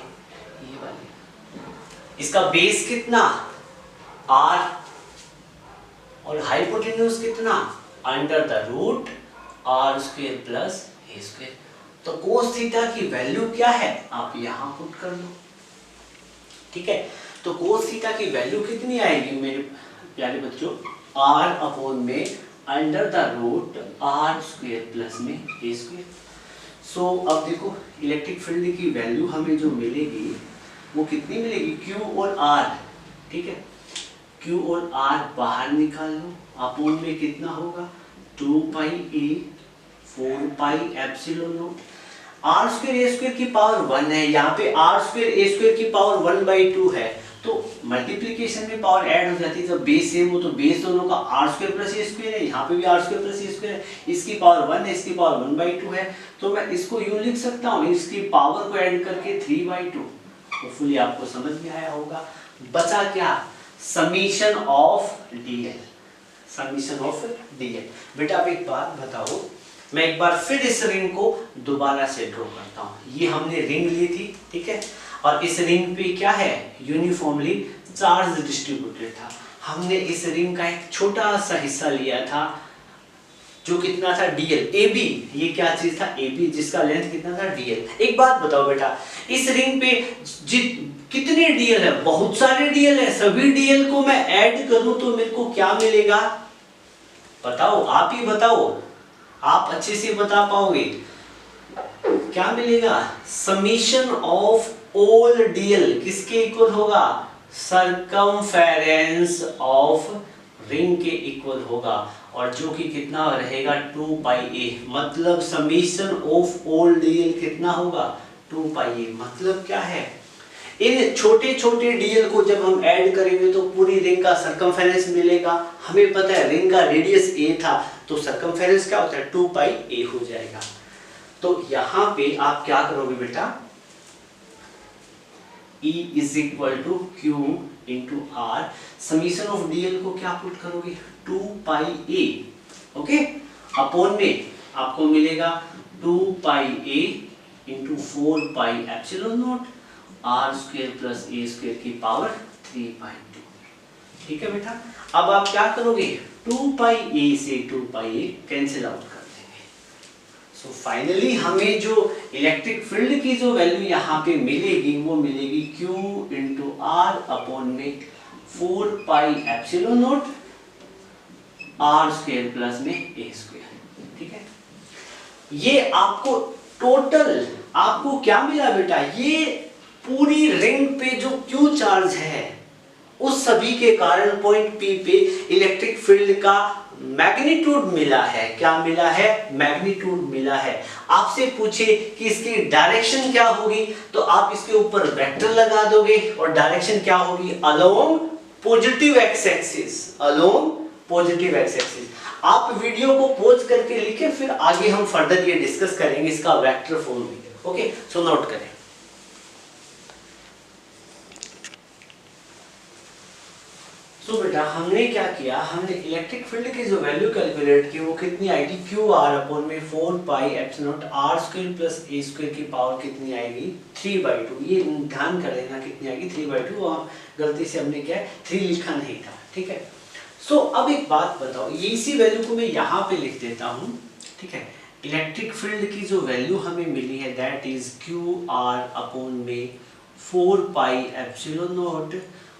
इसका बेस कितना r और हाइपोटेन्यूज कितना under the root r square plus a square. तो कोस थीटा की वैल्यू क्या है आप यहां पुट कर लो। ठीक है, तो कोस थीटा की वैल्यू कितनी आएगी मेरे प्यारे बच्चों, r अपॉन में under the root r square plus में a स्क्वायर। सो अब देखो इलेक्ट्रिक फील्ड की वैल्यू हमें जो मिलेगी वो कितनी मिलेगी, Q और R। ठीक है, Q और R बाहर निकाल लो, अपॉन में कितना होगा 2 pi A 4 pi epsilon not. R square A square की पावर 1 है, यहाँ पे R स्क्वायर A स्क्वायर की पावर 1/2 है, तो मल्टीप्लिकेशन में पावर ऐड हो जाती है। जब बेस सेम हो तो बेस दोनों का R square plus A square है, यहाँ पे भी R square plus A square है, इसकी पावर 1 है, इसकी पावर 1/2 है, तो मैं इसको यूं लिख सकता हूँ, इसकी पावर को ऐड करके 3/2। होपफुली आपको समझ में आया होगा। बचा क्या, summation of DL. Summation of DL. बेटा आप एक बात बताओ, मैं एक बार फिर इस रिंग को दोबारा से ड्रॉ करता हूं। ये हमने रिंग ली थी, ठीक है, और इस रिंग पे क्या है, यूनिफॉर्मली चार्ज डिस्ट्रीब्यूटेड था। हमने इस रिंग का एक छोटा सा हिस्सा लिया था जो कितना था डीएल। AB ये क्या चीज था, AB जिसका लेंथ कितना था डीएल। एक बात बताओ बेटा, इस रिंग पे कितने डीएल है, बहुत सारे डीएल है, सभी डीएल को मैं ऐड करूं तो मेरे को क्या मिलेगा, बताओ, आप ही बताओ, आप अच्छे से बता पाओगे क्या मिलेगा, समीशन ऑफ ऑल डीएल किसके इक्वल होगा, सरकमफेरेंस ऑफ रिंग के इक्वल होगा, और जो कि कितना रहेगा 2 पाई ए। मतलब समीशन ऑफ ऑल डीएल कितना होगा 2 पाई ए। मतलब क्या है, इन छोटे छोटे डीएल को जब हम ऐड करेंगे तो पूरी रिंग का सरकमफेरेंस मिलेगा। हमें पता है रिंग का रेडियस ए था, तो सरकमफेरेंस क्या होता है 2 पाई ए हो जाएगा। तो यहां पे आप क्या करोगे बेटा, E is equal to Q into R, summation of DL को क्या पुट करोगे 2 पाई A, ओके, अपॉन में आपको मिलेगा 2 pi A into 4 pi epsilon not R square plus A square की पावर 3/2। ठीक है बेटा, अब आप क्या करोगे 2 पाई A से 2 पाई A कैंसिल आउट कर देंगे। सो फाइनली हमें जो इलेक्ट्रिक फील्ड की जो वैल्यू यहाँ पे मिलेगी वो मिलेगी Q into R अपॉन में 4 pi epsilon not R square plus में A स्क्वायर। ठीक है, ये आपको टोटल आपको क्या मिला बेटा, ये पूरी रिंग पे जो Q चार्ज है उस सभी के कारण पॉइंट P पे इलेक्ट्रिक फील्ड का मैग्नीट्यूड मिला है। क्या मिला है, मैग्नीट्यूड मिला है। आपसे पूछे कि इसकी डायरेक्शन क्या होगी, तो आप इसके ऊपर वेक्टर लगा दोगे और डायरेक्शन क्या होगी, along positive x axis, along positive x axis. आप वीडियो को पॉज करके लिखें, फिर आगे हम फर्दर ये डिस्कस करेंगे इसका वेक्टर फॉर्म भी। ओके, सो नोट करें। सो बेटा हमने क्या किया, हमने इलेक्ट्रिक फील्ड की जो वैल्यू कैलकुलेट की वो कितनी आएगी, क्यू आर अपॉन में 4 pi epsilon naught R square plus A square की पावर कितनी आएगी 3/2। ये ध्यान कर लेना कितनी आएगी 3/2, वहाँ गलती से हमने क्या है 3 लिखा नहीं था। ठीक है, सो अब एक बात बताओ, ये इसी वैल्यू को मैं यहाँ पे लिख देता हूँ। ठीक है, इलेक्ट्रिक फील्ड की जो वैल्यू हमें मिली है that is Q R upon में 4 पाई एप्सिलॉन नॉट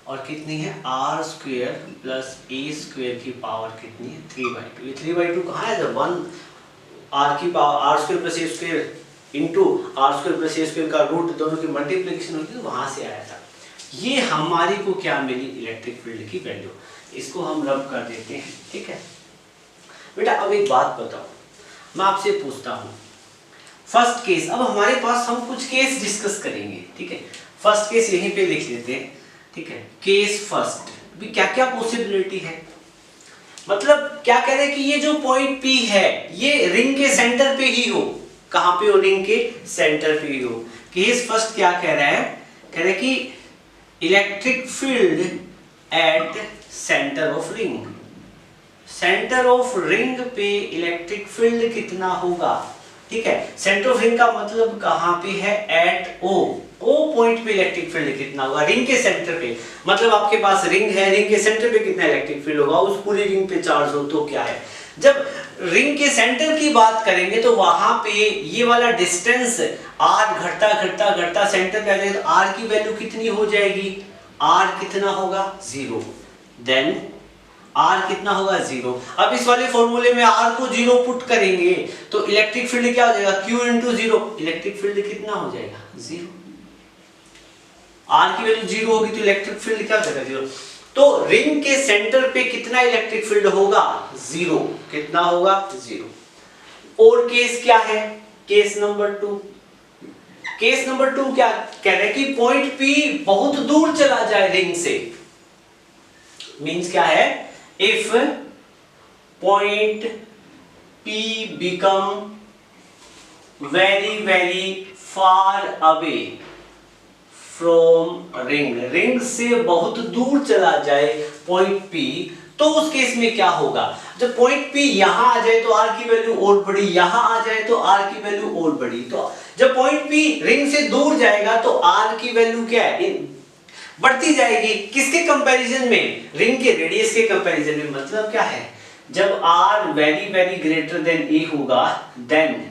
और कितनी है R square plus A square की पावर कितनी है 3/2। ये 3/2 कहाँ है जब 1 आर की power R square plus A square into R square plus A square का रूट दोनों की मल्टीप्लिकेशन होती है तो वहां से आया था। ये हमारी को क्या मिली इलेक्ट्रिक फील्ड की वैल्यू, इसको हम रब कर देते हैं। ठीक है बेटा, अब एक बात बताओ, मैं आपसे पूछता हूँ फर्स्ट केस, अब हमारे पास हम कुछ केस डिस्कस करेंगे। ठीक है, फर्स्ट केस यहीं पे लिख लेते हैं। ठीक है, केस फर्स्ट भी क्या क्या पॉसिबिलिटी है, मतलब क्या कह रहे हैं कि ये जो पॉइंट P है ये रिंग के सेंटर पे ही हो। कहां पे हो, रिंग के सेंटर पे ही हो। केस फर्स्ट क्या कह रहा है, कह रहे हैं कि electric field at centre of ring, centre of ring पे इलेक्ट्रिक फील्ड कितना होगा। ठीक है, सेंटर ऑफ रिंग का मतलब कहां पे है, एट ओ पॉइंट पे इलेक्ट्रिक फील्ड कितना होगा, रिंग के सेंटर पे। मतलब आपके पास रिंग है, रिंग के सेंटर पे कितना इलेक्ट्रिक फील्ड होगा, उस पूरी रिंग पे चार्ज हो तो क्या है। जब रिंग के सेंटर की बात करेंगे तो वहां पे ये वाला डिस्टेंस r घटता घटता घटता सेंटर पे आ जाएगा तो r की वैल्यू कितनी हो जाएगी, r कितना होगा 0। देन r कितना होगा 0। अब इस वाले फॉर्मूले में r को 0 पुट करेंगे तो इलेक्ट्रिक फील्ड क्या हो जाएगा, q इंटू 0। इलेक्ट्रिक फील्ड कितना हो जाएगा 0। r की वैल्यू 0 होगी तो इलेक्ट्रिक फील्ड क्या हो जाएगा 0। तो रिंग के सेंटर पे कितना इलेक्ट्रिक फील्ड होगा 0। कितना होगा 0। और केस क्या है, केस नंबर 2। केस नंबर 2 क्या कह रहे हैं कि पॉइंट P बहुत दूर चला जाए रिंग से। मींस क्या है, if point P become very very far away from ring, ring से बहुत दूर चला जाए पॉइंट P, तो उस केस में क्या होगा, जब पॉइंट P यहां आ जाए तो r की वैल्यू और बढ़ी, यहां आ जाए तो r की वैल्यू और बढ़ी। तो जब पॉइंट P रिंग से दूर जाएगा तो r की वैल्यू क्या है, बढ़ती जाएगी। किसके कंपैरिजन में, रिंग के रेडियस के कंपैरिजन में। मतलब क्या है, जब r very very greater than a होगा देन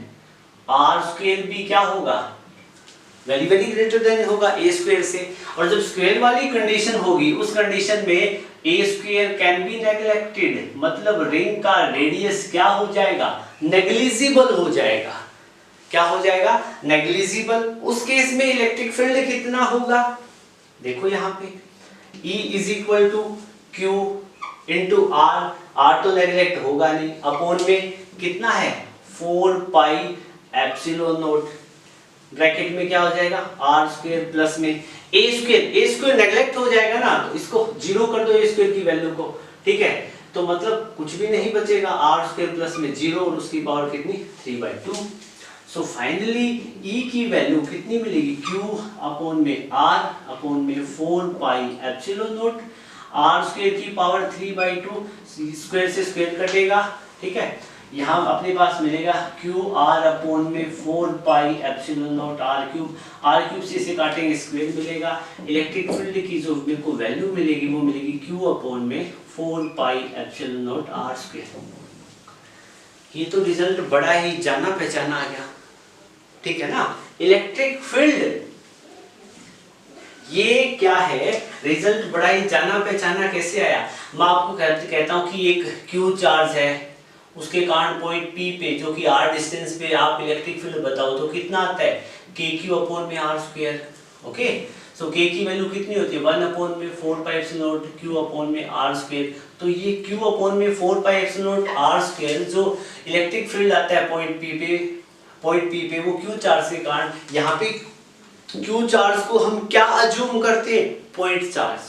r स्क्वायर भी क्या होगा, वेरी वेरी ग्रेटर देन होगा a स्क्वायर से। और जब स्क्वायर वाली कंडीशन होगी उस कंडीशन में a square can be neglected, मतलब रिंग का रेडियस क्या हो जाएगा, नेग्लिजिबल हो जाएगा। क्या हो जाएगा, नेग्लिजिबल। उस केस में इलेक्ट्रिक फील्ड कितना होगा, देखो यहाँ पे E is equal to Q into R, R तो नेग्लेक्ट होगा नहीं, अपॉन में कितना है 4 पाई एप्सिलॉन नॉट, ब्रैकेट में क्या हो जाएगा आर स्क्वायर प्लस में ए स्क्वायर नेग्लेक्ट हो जाएगा ना, तो इसको 0 कर दो ए स्क्वायर की वैल्यू को। ठीक है, तो मतलब कुछ भी नहीं बचेगा, आर स्क्वायर प्लस में 0 और उसकी पावर कितनी 3/2। सो फाइनली E की वैल्यू कितनी मिलेगी, Q अपॉन में R अपॉन में 4 pi epsilon not, R square की पावर 3/2, स्क्वायर से स्क्वायर कटेगा। ठीक है, यहाँ अपने पास मिलेगा Q R अपॉन में 4 pi epsilon not R cube से इसे काटेंगे स्क्वायर मिलेगा। इलेक्ट्रिक फील्ड की जो मेरे को वैल्यू मिलेगी वो मिलेगी Q अपॉन में 4 pi epsilon not R square. ये तो रिजल्ट बड़ा ही जाना पहचाना आ गया। ठीक है ना, इलेक्ट्रिक फील्ड ये क्या है, रिजल्ट बड़ा ही जाना पहचाना कैसे आया। मैं आपको कहता हूं कि एक Q चार्ज है, उसके कारण पॉइंट P पे जो कि R डिस्टेंस पे आप इलेक्ट्रिक फील्ड बताओ तो कितना आता है KQ अपॉन में R स्क्वायर। ओके, सो K की वैल्यू कितनी होती है 1 अपॉन में 4 pi epsilon not Q upon में R स्क्वायर। तो ये Q अपॉन में 4 pi epsilon not R square जो इलेक्ट्रिक फील्ड आता है पॉइंट P पे वो Q चार्ज के कारण, यहाँ पे Q चार्ज को हम क्या अज्यूम करते हैं, point charge.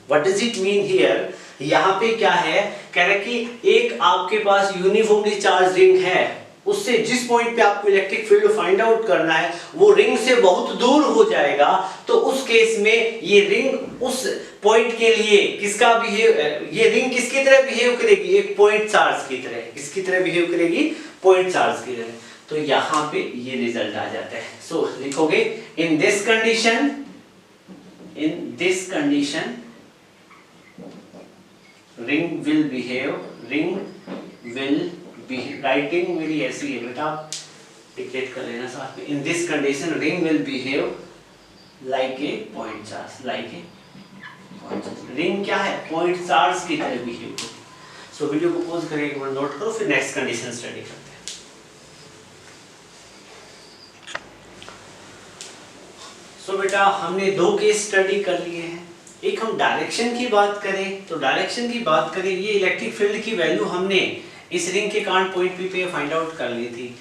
What does it mean here, यहाँ पे क्या है, कह रहे कि एक आपके पास यूनिफॉर्मली चार्ज रिंग है, उससे जिस पॉइंट पे आपको इलेक्ट्रिक फील्ड फाइंड आउट करना है वो रिंग से बहुत दूर हो जाएगा, तो उस केस में ये रिंग उस पॉइंट के लिए किसका बिहेव, ये रिंग किसकी तरह बिहेव करेगी, एक पॉइंट चार्ज की तरह। किसकी तरह बिहेव करेगी, पॉइंट चार्ज की तरह। तो यहाँ पे ये रिजल्ट आ जाता है। सो लिखोगे in this condition ring will behave, writing मेरी ऐसी है बेटा, डिक्टेट कर लेना साथ में। In this condition ring will behave like a point charge, like a point charge. Ring क्या है? पॉइंट चार्ज की तरह बिहेव करती है। सो वीडियो को पॉज करके एक बार नोट करो, फिर नेक्स्ट कंडीशन स्टडी करते हैं। सो बेटा हमने दो केस स्टडी कर लिए हैं। एक हम डायरेक्शन की बात करें तो डायरेक्शन की बात करें, ये इलेक्ट्रिक फील्ड की वैल्यू हमने इस रिंग के कारण पॉइंट पी पे फाइंड आउट कर ली थी।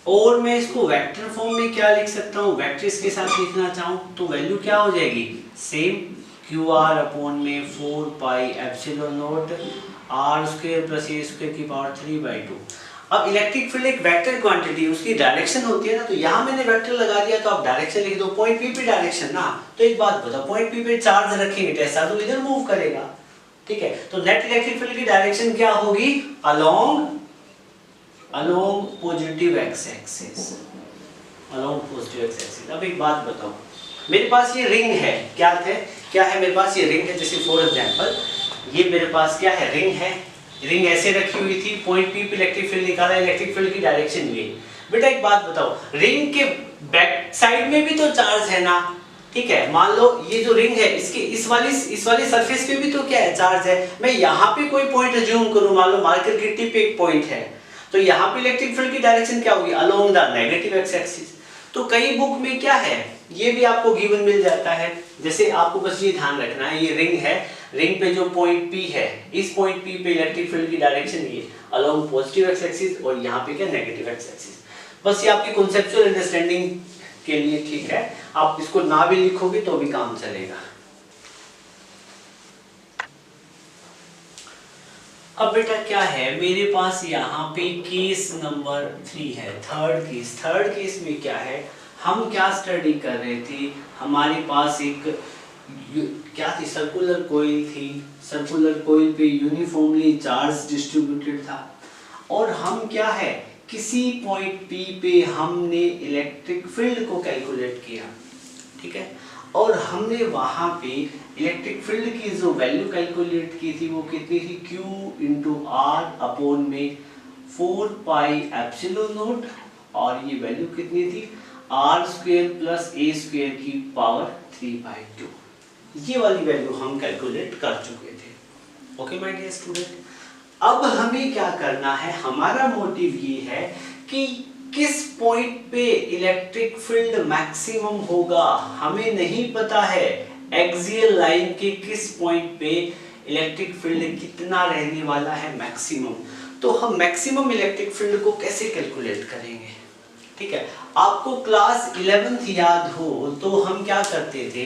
और मैं इसको वेक्टर फॉर्म में क्या लिख सकता हूँ, वेक्टर्स के साथ लिखना चाहूँ तो वैल्यू क्या हो जाएगी? सेम क्यू आर अपॉन में 4 pi epsilon naught R square plus A square की पावर 3/2। अब इलेक्ट्रिक फील्ड एक वेक्टर क्वांटिटी, उसकी डायरेक्शन होती है ना, तो यहाँ मैंने वेक्टर लगा दिया तो आप डायरेक्शन लिख दो, पॉइंट पी पे डायरेक्शन ना। तो एक बात बताओ, पॉइंट पी पे चार्ज रखेंगे टेस्ला तो इधर मूव करेगा, ठीक है। तो नेट इलेक्ट्रिक फील्ड की डायरेक्शन क्या होगी? Along positive x axis, along positive x axis. अब एक बात बताओ, मेरे पास ये रिंग है, क्या है मेरे पास? ये रिंग है। जैसे फॉर एग्जांपल ये मेरे पास क्या है? रिंग है। रिंग ऐसे रखी हुई थी, पॉइंट पी पे इलेक्ट्रिक फील्ड निकाला, इलेक्ट्रिक फील्ड की डायरेक्शन ये। बेटा एक बात बताओ, रिंग के बैक साइड में भी तो चार्ज है ना, ठीक है। मान लो ये जो रिंग है इसके इस वाली सरफेस पे भी तो क्या है? चार्ज है। मैं यहाँ पे कोई पॉइंट अज्यूम करूँ, मान लो मार्कर की टिप पे एक पॉइंट है, तो यहाँ पे इलेक्ट्रिक फील्ड की डायरेक्शन क्या होगी? Along the negative x axis. तो कई बुक में क्या है, ये भी आपको गिवन मिल जाता है। जैसे आपको बस ये ध्यान रखना है, ये रिंग है, रिंग पे जो पॉइंट P है, इस पॉइंट P पे इलेक्ट्रिक फील्ड की डायरेक्शन ये अलोंग पॉजिटिव एक्स एक्सिस और यहाँ पे क्या? Negative x axis. बस ये आपकी कॉन्सेप्चुअल अंडरस्टैंडिंग के लिए ठीक है, आप इसको ना भी लिखोगे तो भी काम चलेगा। अब बेटा क्या है, मेरे पास यहाँ पे केस नंबर 3 है, थर्ड केस में क्या है, हम क्या स्टडी कर रहे थे? हमारे पास एक क्या थी? सर्कुलर कॉइल थी। सर्कुलर कॉइल पे यूनिफॉर्मली चार्ज डिस्ट्रीब्यूटेड था और हम क्या है, किसी पॉइंट P पे हमने इलेक्ट्रिक फील्ड को कैलकुलेट किया, ठीक है। और हमने वहां पे इलेक्ट्रिक फील्ड की जो वैल्यू कैलकुलेट की थी वो कितनी थी? Q इंटू आर अपॉन में 4 पाई एप्सिलॉन नॉट, और ये वैल्यू कितनी थी? R square plus A square की पावर 3/2। ये वाली वैल्यू हम कैलकुलेट कर चुके थे। ओके माय डियर स्टूडेंट, अब हमें क्या करना है? हमारा मोटिव ये है कि किस पॉइंट पे इलेक्ट्रिक फील्ड मैक्सिमम होगा। हमें नहीं पता है एक्सियल लाइन के किस पॉइंट पे इलेक्ट्रिक फील्ड कितना रहने वाला है मैक्सिमम। तो हम मैक्सिमम इलेक्ट्रिक फील्ड को कैसे कैलकुलेट करेंगे? ठीक है, आपको क्लास 11th याद हो तो हम क्या करते थे,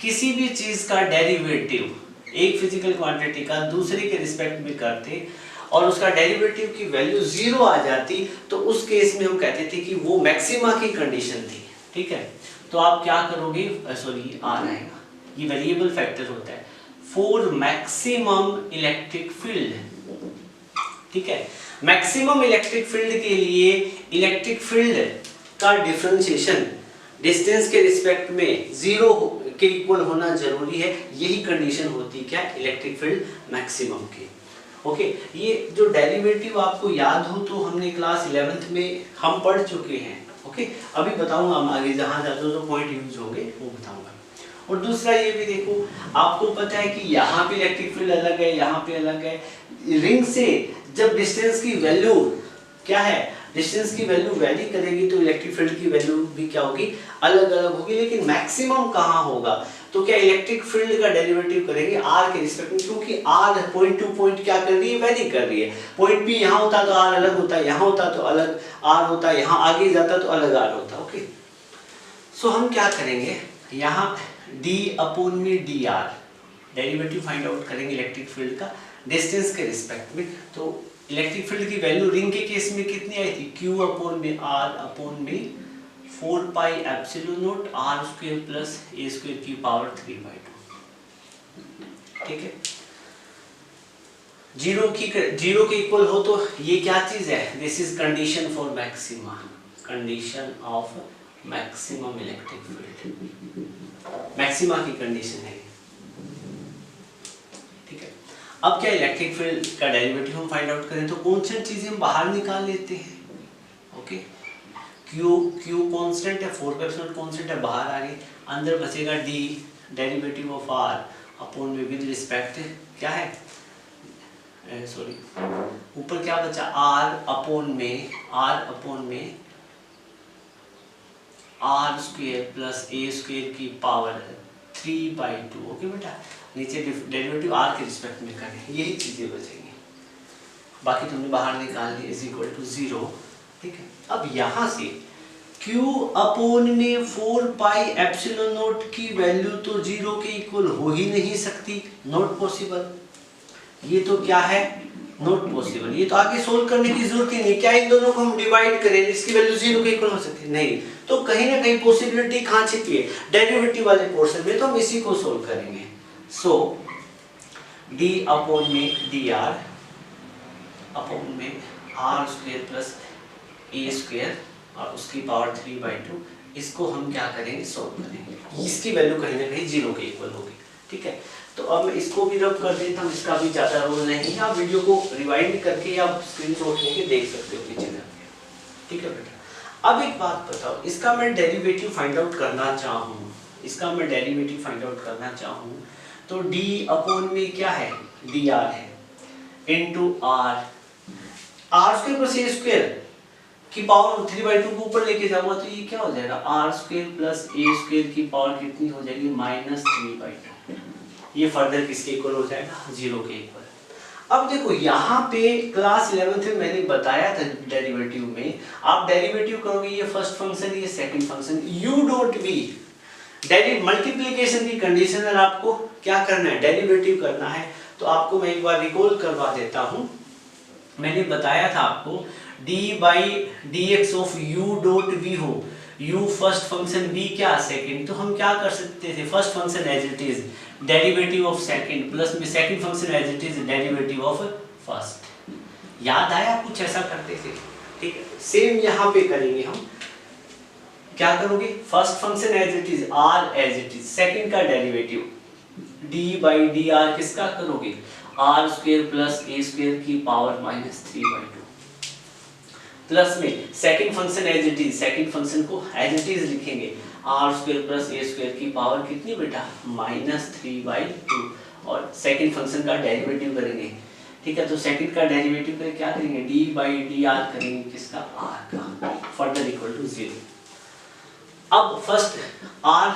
किसी भी चीज का डेरिवेटिव, एक फिजिकल क्वांटिटी का दूसरे के रिस्पेक्ट में करते और उसका डेरिवेटिव की वैल्यू 0 आ जाती, तो उस केस में हम कहते थे कि वो मैक्सिमा की कंडीशन थी, ठीक है। तो आप क्या करोगे, सॉरी आर आएगा, ये वेरिएबल फैक्टर होता है फॉर मैक्सिमम इलेक्ट्रिक फील्ड, ठीक है। मैक्सिमम इलेक्ट्रिक फील्ड के लिए इलेक्ट्रिक फील्ड का डिफरेंशिएशन डिस्टेंस के रिस्पेक्ट में 0 के इक्वल होना जरूरी है। यही कंडीशन होती है क्या, इलेक्ट्रिक फील्ड मैक्सिमम की। ओके, ये जो डेरिवेटिव आपको याद हो तो हमने क्लास 11th में हम पढ़ चुके हैं। ओके, अभी बताऊंगा हम आगे जहां जो पॉइंट यूज होंगे वो बताऊंगा। और दूसरा ये भी देखो, आपको पता है कि यहाँ पे इलेक्ट्रिक फील्ड अलग है, यहाँ पे अलग है। रिंग से जब डिस्टेंस की वैल्यू क्या है, डिस्टेंस की वैल्यू वैरी करेगी तो इलेक्ट्रिक फील्ड की वैल्यू भी क्या होगी, अलग अलग होगी। लेकिन मैक्सिमम कहाँ होगा, तो क्या इलेक्ट्रिक फील्ड का डेरिवेटिव करेंगे आर के रिस्पेक्ट में, क्योंकि आर पॉइंट टू पॉइंट क्या कर रही है, वैरी कर रही है। पॉइंट पी यहाँ होता तो आर अलग होता, यहाँ होता तो अलग आर होता, यहाँ आगे जाता तो अलग आर होता। ओके, सो हम क्या करेंगे, यहाँ d अपॉन में D R derivative find out करेंगे इलेक्ट्रिक फील्ड का डिस्टेंस के रिस्पेक्ट में। तो इलेक्ट्रिक फील्ड की वैल्यू रिंग के केस में कितनी आई थी, q अपॉन में r अपॉन में 4 pi epsilon not r square plus a square की पावर 3/2, ठीक है। जीरो के इक्वल हो तो ये क्या चीज है, this is condition for maxima, condition of maximum electric field, maxima की कंडीशन है, ठीक है। अब क्या इलेक्ट्रिक फील्ड का डेरिवेटिव हम फाइंड आउट करें तो कौन सी चीजें हम बाहर निकाल लेते हैं। ओके, Q कांस्टेंट है, 4 पे एप्सिलॉन कांस्टेंट है, बाहर आ रही है। अंदर बचेगा D derivative of R upon में विद रिस्पेक्ट क्या है, सॉरी ऊपर क्या बचा, आर अपॉन में R square plus A square की पावर 3/2। ओके बेटा, नीचे डेरिवेटिव आर के रिस्पेक्ट में करें, यही चीजें बचेंगी, बाकी तुमने बाहर निकाल ली इज इक्वल टू 0। ठीक है, अब यहाँ से Q अपॉन में 4 पाई एप्सिलॉन नॉट की वैल्यू तो 0 के इक्वल हो ही नहीं सकती, नॉट पॉसिबल। ये तो क्या है, नॉट पॉसिबल। ये तो आगे सोल्व करने की जरूरत ही नहीं, क्या इन दोनों को हम डिवाइड करें, इसकी वैल्यू 0 के इक्वल हो सकती है, नहीं। तो कहीं ना कहीं पॉसिबिलिटी कहाँ छिपी है, डेरिवेटिव वाले पोर्शन में, तो हम इसी को सोल्व करेंगे। सो d अपॉन में dr अपॉन में R square plus A square और उसकी पावर 3/2, इसको हम क्या करेंगे, सॉल्व करेंगे। इसकी वैल्यू कहीं ना कहीं 0 के इक्वल होगी। ठीक है, तो अब मैं इसको भी रब कर देता हूँ, इसका भी ज़्यादा रोल नहीं है, आप वीडियो को रिवाइंड करके या स्क्रीनशॉट लेके देख सकते हो पीछे जाके। ठीक है बेटा, अब एक बात बताओ, इसका मैं डेरिवेटिव फाइंड आउट करना चाहूँ, तो d अपॉन में क्या है, dr है into r square plus a square की पावर 3/2 को ऊपर लेके जाऊंगा तो ये क्या हो जाएगा, R square plus A square की पावर कितनी हो जाएगी, -3/2। ये फर्दर किसके इक्वल हो जाएगा, 0 के इक्वल। अब देखो यहाँ पे क्लास 11th में मैंने बताया था डेरिवेटिव में, आप डेरिवेटिव करोगे, ये फर्स्ट फंक्शन ये second function, you don't be multiplication की कंडीशन है, आपको क्या करना है, डेरिवेटिव करना है। तो आपको मैं एक बार रिकॉल करवा देता हूँ, मैंने बताया था आपको d by dx of u dot v हो, u फर्स्ट फंक्शन v क्या सेकंड, तो हम क्या कर सकते थे, first function as it is derivative of second plus में second function as it is derivative of first. याद आया, कुछ ऐसा करते थे। ठीक है, सेम यहाँ पे करेंगे हम, क्या करोगे, first function as it is r as it is, second का डेरिवेटिव d बाई dr किसका करोगे, R square plus A square की पावर -3/2 प्लस में second function as it is, second function को एज इट इज लिखेंगे, R square plus A square की power कितनी बेटा, -3/2, और सेकंड फंक्शन का डेरिवेटिव करेंगे। ठीक है, तो सेकंड का डेरिवेटिव करके क्या करेंगे, d बाई dr करेंगे, किसका, r का, फर्दर इक्वल टू 0। अब फर्स्ट r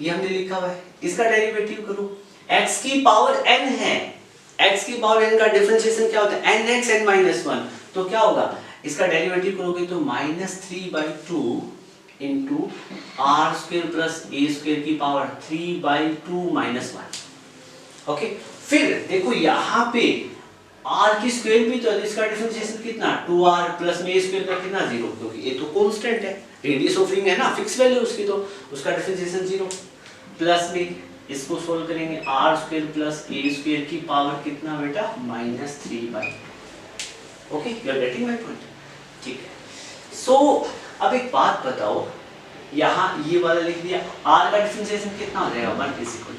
ये हमने लिखा हुआ है, इसका डेरिवेटिव करो, x की पावर n है, x की पावर n का डिफरेंशिएशन क्या होता है, nx n-1, तो क्या होगा, इसका डेरिवेटिव करोगे तो -3/2 into R square plus A square की पावर 3/2 -1। ओके, फिर देखो यहाँ पे r की स्क्वायर भी तो है, इसका डिफरेंशिएशन कितना, 2r प्लस में a स्क्वायर का कितना, 0, क्योंकि ये तो कांस्टेंट है, रेडियस ऑफ रिंग है ना, फिक्स वैल्यू उसकी, तो उसका डिफरेंशिएशन 0, प्लस में इसको सोल्व करेंगे, R square plus A square की पावर कितना बेटा, -3/2। Okay, you are getting my point. ठीक है, सो अब एक बात बताओ, यहाँ ये वाला लिख दिया, r का डिफरेंशिएशन कितना हो जाएगा, 1 = 0।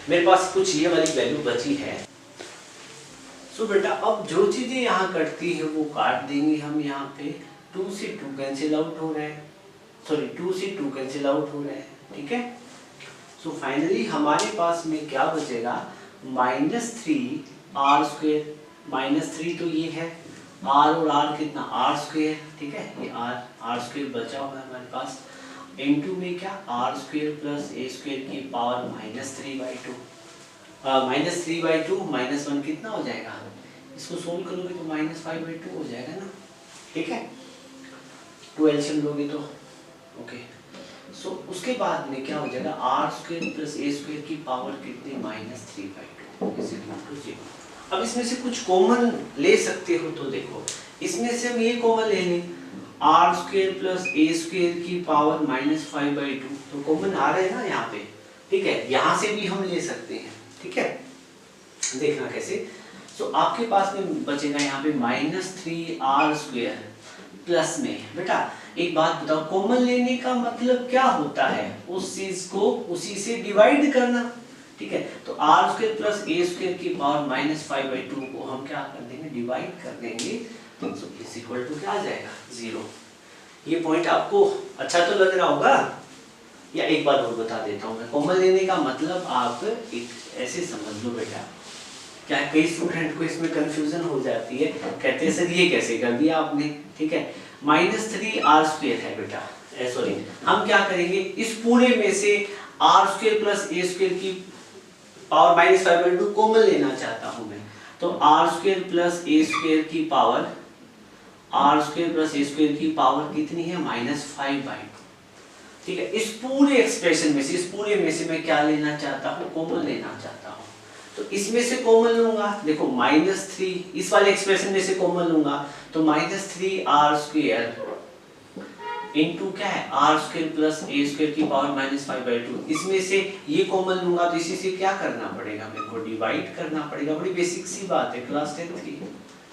मेरे पास कुछ ये वाली वैल्यू बची है। सो बेटा अब जो चीजें यहाँ कटती है वो काट देंगे हम, यहाँ पे 2 से 2 कैंसिल आउट हो रहा है, सॉरी 2 से 2 कैंसिल आउट हो रहा है। ठीक है, सो फाइनली हमारे पास में क्या बचेगा, -3r², -3 तो ये है, r और r कितना, r², ठीक है, ये r² बचा हुआ है हमारे पास, इनटू में क्या, r² प्लस a² की पावर -3/2, -3/2 -1 कितना हो जाएगा, इसको सोल्व करोगे तो -5/2 हो जाएगा ना। ठीक है, 2 एलसीएम लोगे तो ओके। सो उसके बाद में क्या हो जाएगा, r² प्लस a² की पावर कितनी, -3/2 इज इक्वल टू 0। अब इसमें से कुछ कॉमन ले सकते हो, तो देखो इसमें से हम ये कॉमन ले लें, r² प्लस a² की पावर -5/2, तो कॉमन आ रहा है ना यहाँ पे। ठीक है, यहाँ से भी हम ले सकते हैं। ठीक है, देखना कैसे। सो आपके पास में बचेगा यहाँ पे -3r² प्लस में, बेटा एक बात बताओ, कॉमन लेने का मतलब क्या होता है, उस चीज को उसी से डिवाइड करना। ठीक है, तो r² प्लस a² की पावर -5/2 को हम क्या कर देंगे, डिवाइड कर देंगे, तो इज इक्वल टू क्या आ जाएगा, 0। ये पॉइंट आपको अच्छा तो लग रहा होगा, या एक बार और बता देता हूँ मैं, कॉमन लेने का मतलब आप एक ऐसे समझ लो बेटा, क्या कई स्टूडेंट को इसमें कंफ्यूजन हो जाती है, कहते हैं सर ये कैसे कर दिया आपने, ठीक है। -3r² है बेटा, सॉरी हम क्या करेंगे, इस पूरे में से r² + a² की पावर -5/2 कॉमन लेना चाहता हूं मैं, तो r² + a² की पावर, r² + a² की पावर कितनी है, -5/2, ठीक है। इस पूरे एक्सप्रेशन में से, इस पूरे में से मैं क्या लेना चाहता हूँ, कॉमन लेना चाहता हूँ, तो इसमें से कॉमन लूंगा, देखो -3, इस वाले एक्सप्रेशन में से कॉमन लूंगा तो -3r² इनटू क्या है, r² + a² की पावर -5/2, इसमें से ये कॉमन लूंगा तो इसी से क्या करना पड़ेगा, मेरे को डिवाइड करना पड़ेगा, बड़ी बेसिक सी बात है, क्लास 10th की,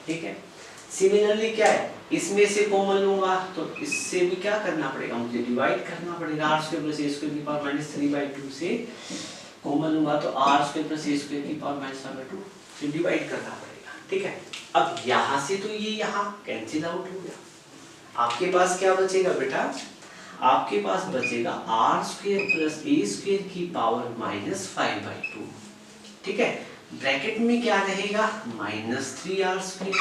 ठीक है। सिमिलरली क्या है, इसमें से कॉमन लूंगा तो इससे भी क्या करना पड़ेगा, मुझे डिवाइड करना पड़ेगा, r² + a² की पावर -3/2 से कॉमन लूंगा तो r² + a² की पावर -5/2 से डिवाइड करना पड़ेगा, ठीक है। अब यहां से तो ये यहां कैंसिल आउट हो गया, आपके पास क्या बचेगा बेटा, आपके पास बचेगा r² + a² की पावर -5/2, ठीक है। ब्रैकेट में क्या रहेगा, -3r²,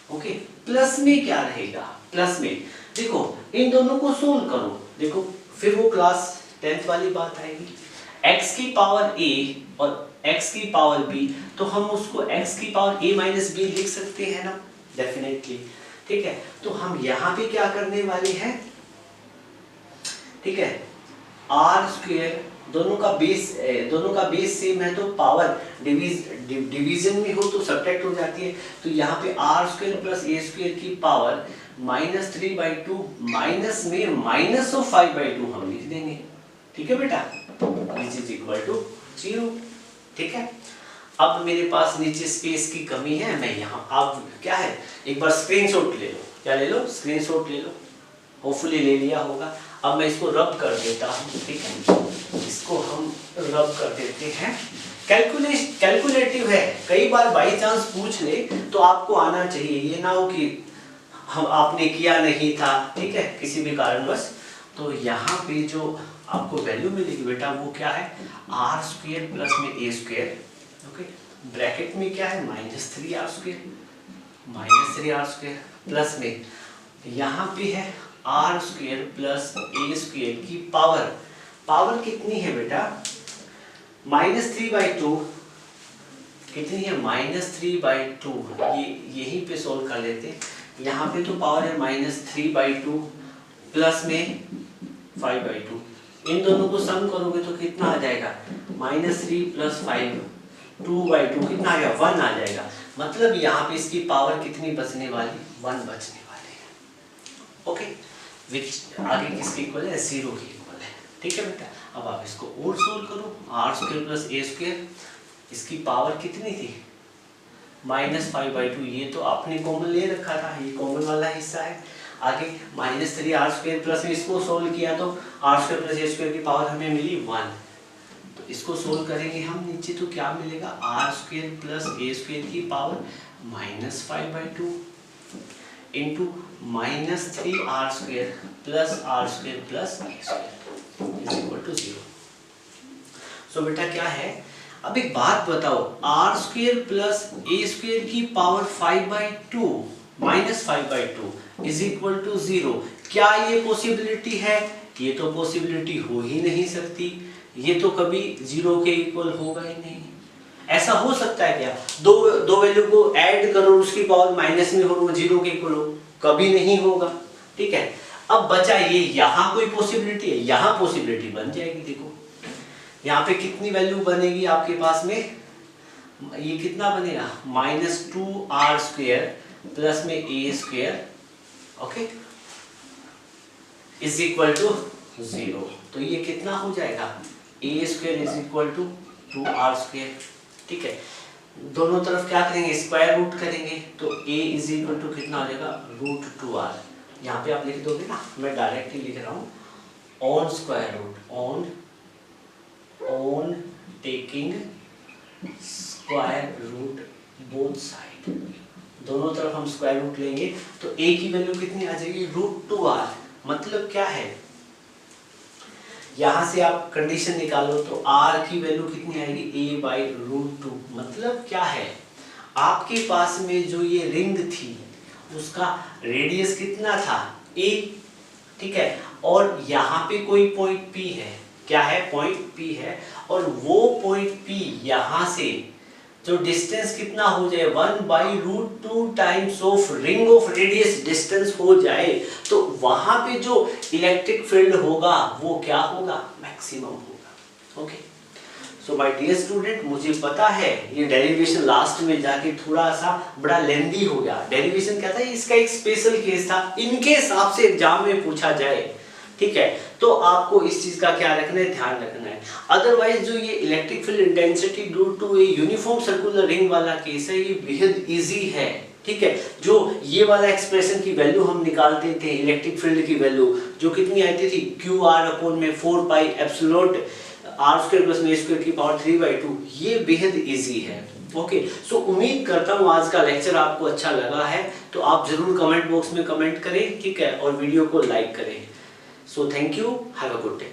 ओके। प्लस में क्या रहेगा, प्लस में देखो इन दोनों को सोल्व करो, देखो फिर वो क्लास 10th वाली बात आएगी, x की पावर a और x की पावर b, तो हम उसको x की पावर a - b लिख सकते हैं ना, डेफिनेटली, ठीक है। तो हम यहाँ पे क्या करने वाले हैं, ठीक है, r², दोनों का बेस सेम है तो पावर डिवीजन में हो तो सब्ट्रैक्ट हो जाती है, तो यहाँ पे r² + a² की पावर -3/2 माइनस में -5/2 हम लिख देंगे, ठीक है बेटा, which is equal to 0, ठीक है। अब मेरे पास नीचे स्पेस की कमी है, मैं यहाँ, अब क्या है, एक बार स्क्रीनशॉट ले लो, क्या ले लो, स्क्रीनशॉट ले लो, होपफुली ले लिया होगा। अब मैं इसको रब कर देता हूँ, ठीक है, इसको हम रब कर देते हैं। कैलकुलेटिव है, कई बार बाई चांस पूछ ले तो आपको आना चाहिए, ये ना हो कि हम आपने किया नहीं था, ठीक है, किसी भी कारणवश। तो यहाँ पे जो आपको वैल्यू मिलेगी बेटा वो क्या है, r² प्लस में a², ओके, ब्रैकेट में क्या है, -3r² प्लस में यहाँ पे है r² प्लस a² की पावर कितनी है बेटा, -3/2, कितनी है, -3/2, ये यहीं पे सोल्व कर लेते हैं, यहाँ पे तो पावर है -3/2 प्लस में 5/2, इन दोनों को सम करोगे तो कितना आ जाएगा, -3 + 5, 2/2 कितना आ गया, 1 आ जाएगा, मतलब यहाँ पे इसकी पावर कितनी बचने वाली, 1 बचने वाली है, ओके, विच आगे किसके इक्वल है, 0 के इक्वल है, ठीक है बेटा। अब आप इसको और सोल्व करो, r² + a², इसकी पावर कितनी थी, -5/2, ये तो आपने कॉमन ले रखा था, ये कॉमन वाला हिस्सा है। आगे -3r² प्लस में इसको सोल्व किया तो r² + a² की पावर हमें मिली 1, तो इसको सोल्व करेंगे हम, नीचे तो क्या मिलेगा, r² + a² की power -5/2 into -3r² + r² + a² is equal to 0। So बेटा क्या है, अब एक बात बताओ, r² + a² की पावर 5/2 -5/2 इज इक्वल टू 0, क्या ये पॉसिबिलिटी है, ये तो पॉसिबिलिटी हो ही नहीं सकती, ये तो कभी 0 के इक्वल होगा ही नहीं। ऐसा हो सकता है क्या, दो वैल्यू को ऐड करो, उसकी पावर माइनस में हो, 0 के इक्वल हो, कभी नहीं होगा, ठीक है। अब बचा ये, यहाँ कोई पॉसिबिलिटी है, यहाँ पॉसिबिलिटी बन जाएगी, देखो यहाँ पे कितनी वैल्यू बनेगी आपके पास में, ये कितना बनेगा, -2r² प्लस में a², okay, is equal to 0, तो ये कितना हो जाएगा, a² is equal to 2r², ठीक है। दोनों तरफ क्या करेंगे, स्क्वायर रूट करेंगे, तो a इज इक्वल टू कितना हो जाएगा, √2r, यहाँ पे आप लिख दोगे ना, मैं डायरेक्टली लिख रहा हूँ, on square root, on taking square root both side, दोनों तरफ हम स्क्वायर रूट लेंगे तो a की वैल्यू कितनी आ जाएगी, √2r, मतलब क्या है, यहाँ से आप कंडीशन निकालो तो r की वैल्यू कितनी आएगी a/√2। मतलब क्या है, आपके पास में जो ये रिंग थी उसका रेडियस कितना था a, ठीक है, और यहाँ पे कोई पॉइंट P है, क्या है, पॉइंट P है, और वो पॉइंट P यहाँ से जो डिस्टेंस कितना हो जाए 1/√2 times of ring of radius distance हो जाए, तो वहां पे जो इलेक्ट्रिक फील्ड होगा वो क्या होगा, मैक्सिमम होगा। Okay, so my dear student, मुझे पता है ये डेरिवेशन लास्ट में जाके थोड़ा सा बड़ा लेंदी हो गया। डेरिवेशन क्या था, इसका एक स्पेशल केस था, इनके हिसाब से एग्जाम में पूछा जाए, ठीक है, तो आपको इस चीज का क्या रखना है, ध्यान रखना है। अदरवाइज जो ये electric field intensity due to a uniform circular ring वाला केस है, ये बेहद इजी है, ठीक है। जो ये वाला एक्सप्रेशन की वैल्यू हम निकालते थे, इलेक्ट्रिक फील्ड की वैल्यू जो कितनी आती थी, QR/4πε0 r²+v² 3/2, ये बेहद इजी है। ओके, सो उम्मीद करता हूँ आज का लेक्चर आपको अच्छा लगा है, तो आप जरूर कमेंट बॉक्स में कमेंट करें, ठीक है, और वीडियो को लाइक करें। So thank you, have a good day.